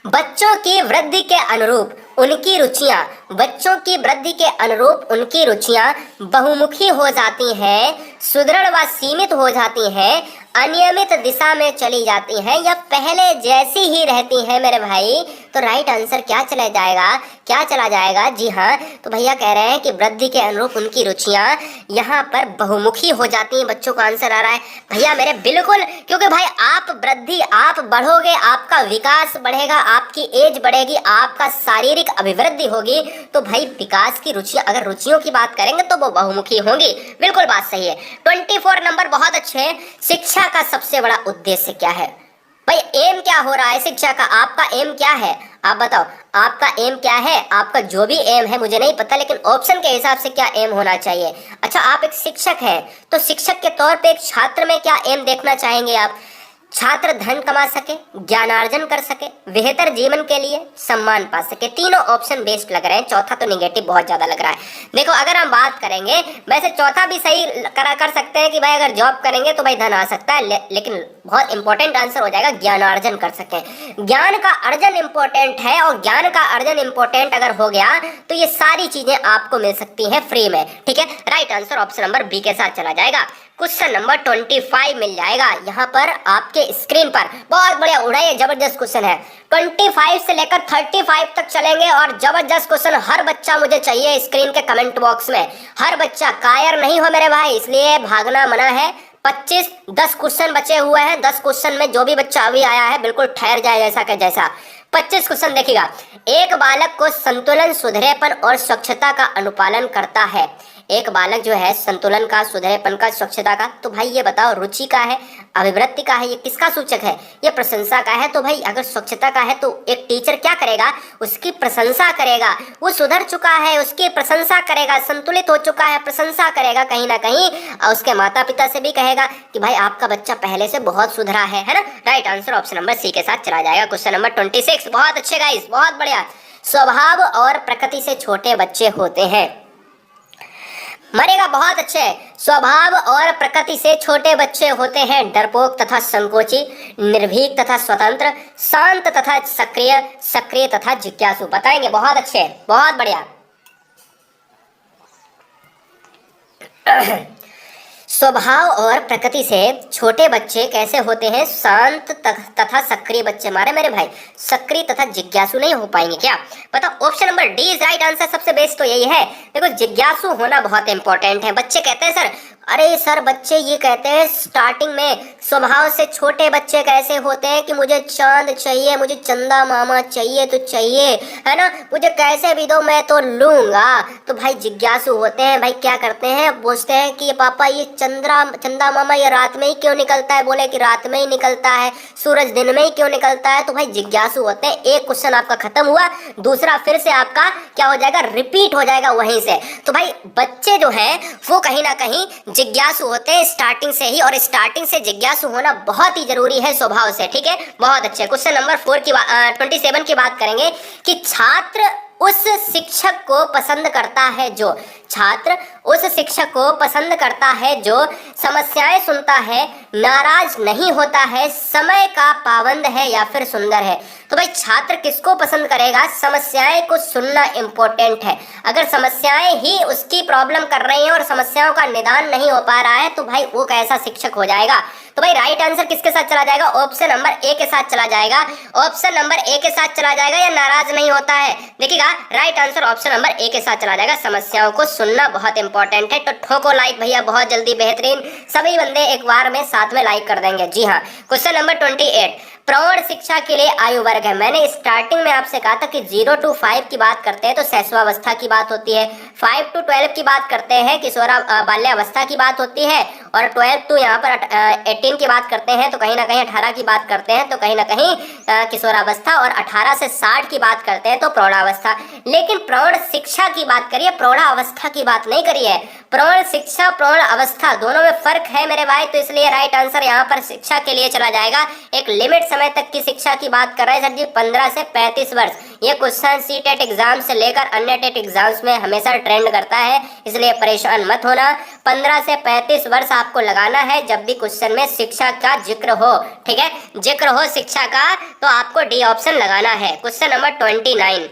बच्चों की वृद्धि के अनुरूप उनकी रुचियां, बच्चों की वृद्धि के अनुरूप उनकी रुचियां बहुमुखी हो जाती हैं, सुदृढ़ व सीमित हो जाती हैं, अनियमित दिशा में चली जाती हैं या पहले जैसी ही रहती हैं मेरे भाई। तो राइट आंसर क्या चला जाएगा? क्या चला जाएगा? जी हाँ, तो भैया कह रहे हैं कि वृद्धि के अनुरूप उनकी रुचियां यहाँ पर बहुमुखी हो जाती हैं। बच्चों का आंसर आ रहा है भैया मेरे, बिल्कुल, क्योंकि भाई आप वृद्धि, आप बढ़ोगे, आपका विकास बढ़ेगा, आपकी एज बढ़ेगी, आपका शारीरिक अभिवृद्धि होगी, तो भाई विकास की रुचियां, अगर रुचियों की बात करेंगे तो वो बहुमुखी होंगी। बिल्कुल बात सही है। 24 नंबर बहुत अच्छे हैं। शिक्षा का सबसे बड़ा उद्देश्य क्या है? भाई एम क्या हो रहा है शिक्षा का? आपका एम क्या है? आप बताओ आपका एम क्या है? आपका जो भी एम है मुझे नहीं पता, लेकिन ऑप्शन के हिसाब से क्या एम होना चाहिए? अच्छा, आप एक शिक्षक हैं तो शिक्षक के तौर पे एक छात्र में क्या एम देखना चाहेंगे आप? छात्र धन कमा सके, ज्ञानार्जन कर सके, बेहतर जीवन के लिए सम्मान पा सके। तीनों ऑप्शन बेस्ट लग रहे हैं, चौथा तो निगेटिव बहुत ज्यादा लग रहा है। देखो अगर हम बात करेंगे, वैसे चौथा भी सही कर सकते हैं कि भाई अगर जॉब करेंगे तो भाई धन आ सकता है, लेकिन बहुत इंपॉर्टेंट आंसर हो जाएगा ज्ञानार्जन कर सके। ज्ञान का अर्जन इंपॉर्टेंट है, और ज्ञान का अर्जन इंपॉर्टेंट अगर हो गया तो ये सारी चीजें आपको मिल सकती हैं फ्री में, ठीक है। Right answer option number B के साथ चला जाएगा। क्वेश्चन नंबर 25 मिल जाएगा यहाँ पर आपके स्क्रीन पर। बहुत बढ़िया, उड़ाइए, जबरदस्त क्वेश्चन है। 25 से लेकर 35 तक चलेंगे और जबरदस्त क्वेश्चन हर बच्चा मुझे चाहिए स्क्रीन के कमेंट बॉक्स में। हर बच्चा, कायर नहीं हो मेरे भाई, इसलिए भागना मना है। 10 क्वेश्चन बचे हुए हैं। 10 क्वेश्चन में जो भी बच्चा अभी आया है बिल्कुल ठहर जाए जैसा के जैसा। 25 क्वेश्चन देखिएगा। एक बालक को संतुलन, सुधरेपन और स्वच्छता का अनुपालन करता है। एक बालक जो है संतुलन का, सुधरेपन का, स्वच्छता का, तो भाई ये बताओ रुचि का है, अभिवृत्ति का है, ये किसका सूचक है? ये प्रशंसा का है। तो भाई अगर स्वच्छता का है तो एक टीचर क्या करेगा? उसकी प्रशंसा करेगा। वो सुधर चुका है, उसकी प्रशंसा करेगा, संतुलित हो चुका है, प्रशंसा करेगा कहीं ना कहीं, और उसके माता पिता से भी कहेगा कि भाई आपका बच्चा पहले से बहुत सुधरा है ना। Right answer option number C के साथ चला जाएगा। क्वेश्चन नंबर 26, बहुत अच्छे गाइस, बहुत बढ़िया। स्वभाव और प्रकृति से छोटे बच्चे होते हैं। मरेगा, बहुत अच्छे। स्वभाव और प्रकृति से छोटे बच्चे होते हैं डरपोक तथा संकोची, निर्भीक तथा स्वतंत्र, शांत तथा सक्रिय, सक्रिय तथा जिज्ञासु। बताएंगे, बहुत अच्छे, बहुत बढ़िया। स्वभाव और प्रकृति से छोटे बच्चे कैसे होते हैं? शांत तथा सक्रिय बच्चे। मारे मेरे भाई, सक्रिय तथा जिज्ञासु नहीं हो पाएंगे क्या? बताओ option number D is right answer. सबसे बेस्ट तो यही है। देखो जिज्ञासु होना बहुत इंपॉर्टेंट है। बच्चे कहते हैं सर, अरे सर बच्चे ये कहते हैं स्टार्टिंग में, स्वभाव से छोटे बच्चे कैसे होते हैं कि मुझे चांद चाहिए, मुझे चंदा मामा चाहिए तो चाहिए, है ना, मुझे कैसे भी दो मैं तो लूंगा। तो भाई जिज्ञासु होते हैं। भाई क्या करते हैं? पूछते हैं कि पापा ये चंदा मामा ये रात में ही क्यों निकलता है? बोले कि रात में ही निकलता है। सूरज दिन में ही क्यों निकलता है? तो भाई जिज्ञासु होते हैं। एक क्वेश्चन आपका खत्म हुआ, दूसरा फिर से आपका क्या हो जाएगा? रिपीट हो जाएगा वहीं से। तो भाई बच्चे जो है वो कहीं ना कहीं जिज्ञासु होते हैं स्टार्टिंग से ही, और स्टार्टिंग से जिज्ञासु होना बहुत ही जरूरी है स्वभाव से, ठीक है। बहुत अच्छे। क्वेश्चन नंबर 27 की बात करेंगे कि छात्र उस शिक्षक को पसंद करता है जो, छात्र उस शिक्षक को पसंद करता है जो समस्याएं सुनता है, नाराज नहीं होता है, समय का पाबंद है या फिर सुंदर है। तो भाई छात्र किसको पसंद करेगा? समस्याएं को सुनना इंपॉर्टेंट है। अगर समस्याएं ही उसकी प्रॉब्लम कर रही हैं और समस्याओं का निदान नहीं हो पा रहा है तो भाई वो कैसा शिक्षक हो जाएगा? तो भाई राइट आंसर किसके साथ चला जाएगा? ऑप्शन नंबर ए के साथ चला जाएगा। ऑप्शन नंबर ए के साथ चला जाएगा, या नाराज नहीं होता है? देखिएगा right answer option number A के साथ चला जाएगा। समस्याओं को सुनना बहुत इंपॉर्टेंट है। तो ठोको लाइक भैया, बहुत जल्दी, बेहतरीन। सभी बंदे एक बार में साथ में लाइक कर देंगे। जी हाँ। क्वेश्चन नंबर 28, प्रौढ़ शिक्षा के लिए आयु वर्ग है। मैंने स्टार्टिंग में आपसे कहा था कि 0 to 5 की बात करते हैं तो शैशवावस्था की बात होती है, 5 to 12 की बात करते हैं किशोरा बाल्यावस्था की बात होती है, और 12 to यहाँ पर 18 की बात करते हैं तो कहीं ना कहीं 18 की बात करते हैं तो कहीं ना कहीं किशोरावस्था, और 18 से 60 की बात करते हैं तो प्रौढ़ावस्था। लेकिन प्रौढ़ शिक्षा की बात करिए, प्रौढ़ावस्था की बात नहीं करिए। प्रौढ़ शिक्षा प्रौढ़ अवस्था दोनों में फर्क है मेरे भाई, तो इसलिए राइट आंसर यहाँ पर शिक्षा के लिए चला जाएगा। एक लिमिट समय तक की शिक्षा की बात कर रहे हैं सर जी, 15 से 35 वर्ष। ये क्वेश्चन सीटेट एग्जाम से लेकर अन्य टेट एग्जाम्स में हमेशा ट्रेंड करता है, इसलिए परेशान मत होना। 15 से 35 वर्ष आपको लगाना है जब भी क्वेश्चन में शिक्षा का जिक्र हो, ठीक है, जिक्र हो शिक्षा का, तो आपको डी ऑप्शन लगाना है। क्वेश्चन नंबर 29,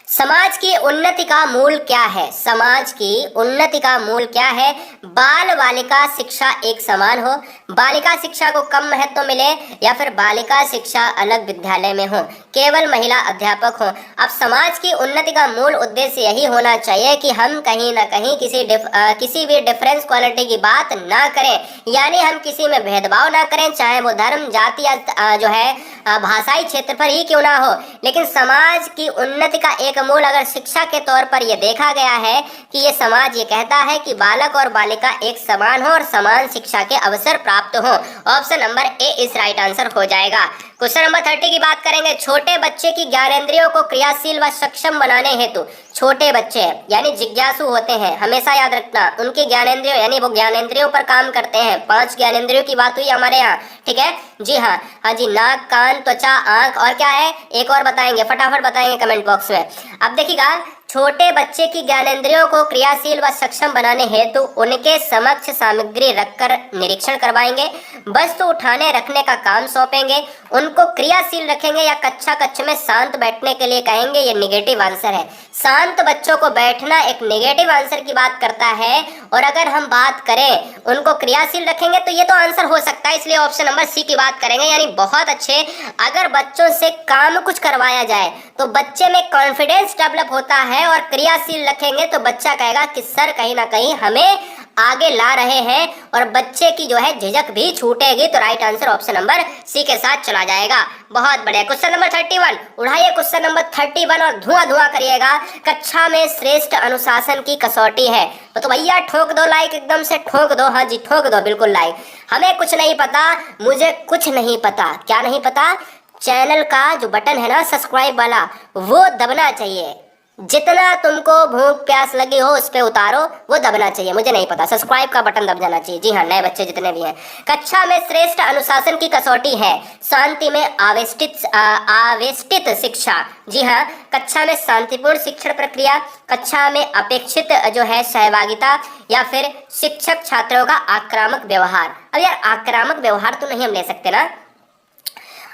समाज की उन्नति का मूल क्या है? समाज की उन्नति का मूल क्या है? बाल बालिका शिक्षा एक समान हो, बालिका शिक्षा को कम महत्व मिले, या फिर बालिका शिक्षा अलग विद्यालय में हो, केवल महिला अध्यापक हो। अब समाज की उन्नति का मूल उद्देश्य यही होना चाहिए कि हम कहीं ना कहीं किसी भी डिफरेंस क्वालिटी की बात ना करें, यानी हम किसी में भेदभाव ना करें, चाहे वो धर्म, जाति या जो है भाषाई क्षेत्र पर ही क्यों ना हो। लेकिन समाज की उन्नति का एक मूल अगर शिक्षा के तौर पर यह देखा गया है कि ये समाज ये कहता है कि बालक और बालिका एक समान हो और समान शिक्षा के अवसर प्राप्त हो। ऑप्शन नंबर ए इस राइट आंसर हो जाएगा। क्वेश्चन नंबर 30 की बात करेंगे। छोटे बच्चे की ज्ञानेंद्रियों को क्रियाशील व सक्षम बनाने हेतु, छोटे बच्चे यानी जिज्ञासु होते हैं, हमेशा याद रखना, उनके ज्ञानेंद्रियों यानी वो ज्ञानेंद्रियों पर काम करते हैं। 5 ज्ञानेंद्रियों की बात हुई हमारे यहाँ, ठीक है जी, हाँ जी, नाक, कान, त्वचा, आंख, और क्या है एक और बताएंगे, फटाफट बताएंगे कमेंट बॉक्स में। अब देखिएगा, छोटे बच्चे की ज्ञानेंद्रियों को क्रियाशील व सक्षम बनाने हेतु उनके समक्ष सामग्री रखकर निरीक्षण करवाएंगे, वस्तु उठाने रखने का काम सौंपेंगे, उनको क्रियाशील रखेंगे, या कक्षा कक्ष में शांत बैठने के लिए कहेंगे। ये नेगेटिव आंसर है। शांत बच्चों को बैठना एक नेगेटिव आंसर की बात करता है, और अगर हम बात करें उनको क्रियाशील रखेंगे तो ये तो आंसर हो सकता है, इसलिए ऑप्शन नंबर सी की बात करेंगे। यानी बहुत अच्छे, अगर बच्चों से काम कुछ करवाया जाए तो बच्चे में कॉन्फिडेंस डेवलप होता है, और क्रियाशील रखेंगे तो बच्चा कहेगा कि सर कहीं ना कहीं हमें आगे ला रहे हैं, और बच्चे की जो है झिझक भी छूटेगी। तो right answer option number C के साथ चला जाएगा। बहुत बढ़िया। क्वेश्चन नंबर 31 उठाइए, क्वेश्चन नंबर 31 और धुआं धुआं करिएगा। कक्षा में श्रेष्ठ अनुशासन की कसौटी है, तो भैया ठोक दो लाइक, एकदम से ठोक दो, हाँ जी ठोक दो बिल्कुल लाइक। हमें कुछ नहीं पता, मुझे कुछ नहीं पता, क्या नहीं पता? चैनल का जो बटन है ना सब्सक्राइब वाला, वो दबना चाहिए। जितना तुमको भूख प्यास लगी हो उस पे उतारो, वो दबना चाहिए, मुझे नहीं पता, सब्सक्राइब का बटन दब जाना चाहिए। जी हाँ, नए बच्चे जितने भी हैं। कक्षा में श्रेष्ठ अनुशासन की कसौटी है शांति में आवेष्टित शिक्षा। जी हाँ, कक्षा में शांतिपूर्ण शिक्षण प्रक्रिया, कक्षा में अपेक्षित जो है सहभागिता, या फिर शिक्षक छात्रों का आक्रामक व्यवहार। अब यार आक्रामक व्यवहार तो नहीं हम ले सकते ना।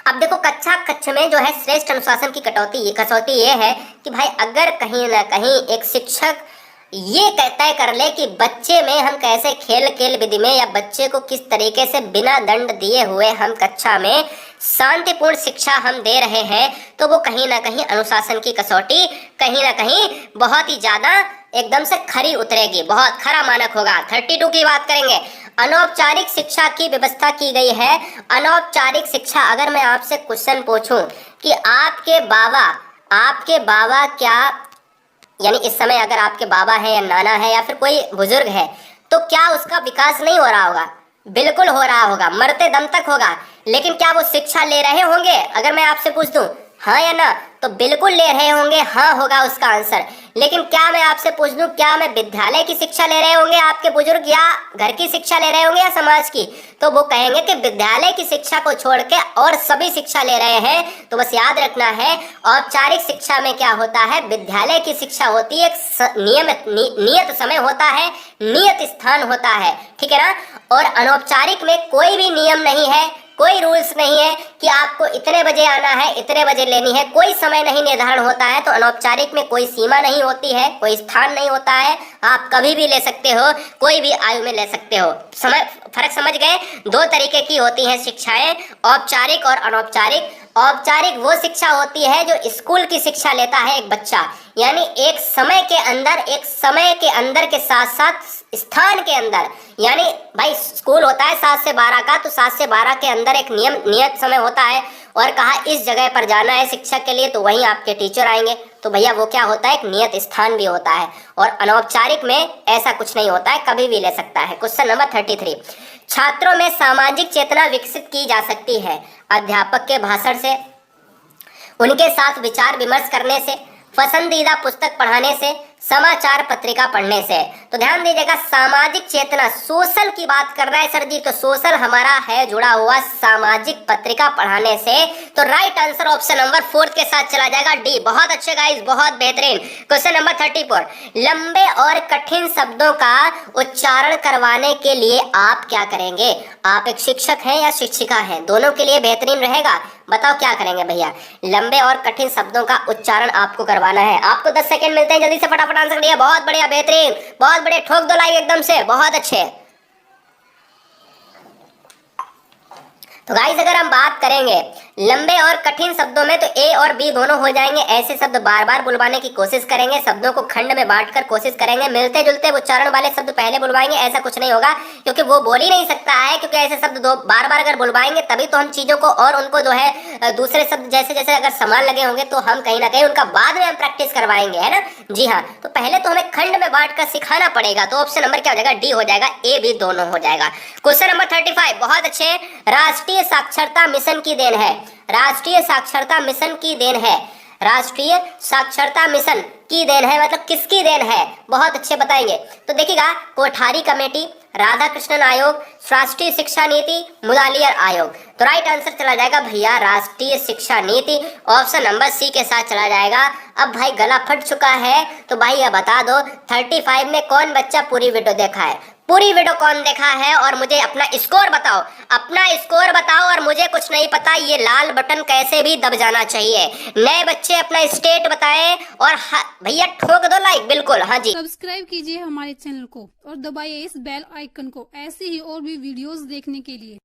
अब देखो, कक्षा कक्ष में जो है श्रेष्ठ अनुशासन की कसौटी ये है कि भाई अगर कहीं ना कहीं एक शिक्षक ये तय कर ले कि बच्चे में हम कैसे खेल विधि में, या बच्चे को किस तरीके से बिना दंड दिए हुए हम कक्षा में शांतिपूर्ण शिक्षा हम दे रहे हैं, तो वो कहीं ना कहीं अनुशासन की कसौटी कहीं ना कहीं बहुत ही ज्यादा एकदम से खरी उतरेगी, बहुत खरा मानक होगा। 32 की बात करेंगे। अनौपचारिक शिक्षा की व्यवस्था की गई है। अनौपचारिक शिक्षा, अगर मैं आपसे क्वेश्चन पूछूं कि आपके बाबा क्या, यानी इस समय अगर आपके बाबा है या नाना है या फिर कोई बुजुर्ग है, तो क्या उसका विकास नहीं हो रहा होगा? बिल्कुल हो रहा होगा, मरते दम तक होगा। लेकिन क्या वो शिक्षा ले रहे होंगे? अगर मैं आपसे पूछ दूं हाँ या ना, तो बिल्कुल ले रहे होंगे, हाँ होगा उसका आंसर। लेकिन क्या मैं आपसे पूछ दूं, क्या मैं विद्यालय की शिक्षा ले रहे होंगे आपके बुजुर्ग, या घर की शिक्षा ले रहे होंगे, या समाज की? तो वो कहेंगे कि विद्यालय की शिक्षा को छोड़ के और सभी शिक्षा ले रहे हैं। तो बस याद रखना है, औपचारिक शिक्षा में क्या होता है, विद्यालय की शिक्षा होती है, नियत समय होता है, नियत स्थान होता है, ठीक है ना। और अनौपचारिक में कोई भी नियम नहीं है, कोई रूल्स नहीं है कि आपको इतने बजे आना है, इतने बजे लेनी है, कोई समय नहीं निर्धारण होता है। तो अनौपचारिक में कोई सीमा नहीं होती है, कोई स्थान नहीं होता है, आप कभी भी ले सकते हो, कोई भी आयु में ले सकते हो। फर्क समझ गए? 2 तरीके की होती हैं शिक्षाएं, औपचारिक और अनौपचारिक। औपचारिक वो शिक्षा होती है जो स्कूल की शिक्षा लेता है एक बच्चा, यानी एक समय के अंदर के साथ साथ स्थान के अंदर, यानी भाई स्कूल होता है 7 से 12 का, तो 7 से 12 के अंदर एक नियत समय होता है और कहा इस जगह पर जाना है शिक्षक के लिए, तो वहीं आपके टीचर आएंगे। तो भैया वो क्या होता है, एक नियत स्थान भी होता है और अनौपचारिक में ऐसा कुछ नहीं होता है, कभी भी ले सकता है। क्वेश्चन नंबर 33, छात्रों में सामाजिक चेतना विकसित की जा सकती है अध्यापक के भाषण से, उनके साथ विचार विमर्श करने से, पसंदीदा पुस्तक पढ़ाने से, समाचार पत्रिका पढ़ने से। तो ध्यान दीजिएगा, सामाजिक चेतना, सोशल की बात कर रहा है सर जी, तो सोशल हमारा है जुड़ा हुआ सामाजिक पत्रिका पढ़ाने से। तो राइट आंसर ऑप्शन नंबर 4 के साथ चला जाएगा, डी। बहुत अच्छे गाइस, बहुत बेहतरीन। क्वेश्चन नंबर 34, लंबे और कठिन शब्दों का उच्चारण करवाने के लिए आप क्या करेंगे? आप एक शिक्षक हैं या शिक्षिका हैं, दोनों के लिए बेहतरीन रहेगा। बताओ क्या करेंगे भैया? लंबे और कठिन शब्दों का उच्चारण आपको करवाना है। आपको 10 सेकंड मिलते हैं, जल्दी से फटाफट आंसर दिया। बहुत बढ़िया, बेहतरीन, बहुत बढ़िया, ठोक दो लाइक एकदम से, बहुत अच्छे। तो गाइस अगर हम बात करेंगे लंबे और कठिन शब्दों में, तो ए और बी दोनों हो जाएंगे। ऐसे शब्द बार बार बुलवाने की कोशिश करेंगे, शब्दों को खंड में बांटकर कोशिश करेंगे, मिलते जुलते उच्चारण वाले शब्द पहले बुलवाएंगे, ऐसा कुछ नहीं होगा क्योंकि वो बोल ही नहीं सकता है, क्योंकि ऐसे शब्द दो बार बार अगर बुलवाएंगे तभी तो हम चीजों को और उनको जो है दूसरे शब्द जैसे जैसे अगर समान लगे होंगे तो हम कहीं ना कहीं उनका बाद में हम प्रैक्टिस करवाएंगे, है ना। जी हाँ, तो पहले तो हमें खंड में बांट कर सिखाना पड़ेगा। तो ऑप्शन नंबर क्या हो जाएगा? डी हो जाएगा, ए बी दोनों हो जाएगा। क्वेश्चन नंबर 35, बहुत अच्छे, राष्ट्रीय साक्षरता मिशन की देन है, राष्ट्रीय साक्षरता मिशन की देन है, राष्ट्रीय साक्षरता मिशन की देन है, मतलब किसकी देन है? बहुत अच्छे बताएंगे। तो देखिएगा, कोठारी कमेटी, राधा कृष्णन आयोग, राष्ट्रीय शिक्षा नीति, मुदालियर आयोग। तो राइट आंसर चला जाएगा भैया राष्ट्रीय शिक्षा नीति, ऑप्शन नंबर सी के साथ चला जाएगा। अब भाई गला फट चुका है, तो भाई ये बता दो 35 में कौन बच्चा पूरी वीडियो देखा है? पूरी वीडियो कौन देखा है और मुझे अपना स्कोर बताओ, अपना स्कोर बताओ। और मुझे कुछ नहीं पता, ये लाल बटन कैसे भी दब जाना चाहिए। नए बच्चे अपना स्टेट बताएं और भैया ठोक दो लाइक, बिल्कुल हाँ जी। सब्सक्राइब कीजिए हमारे चैनल को और दबाइए इस बेल आइकन को ऐसे ही और भी वीडियोस देखने के लिए।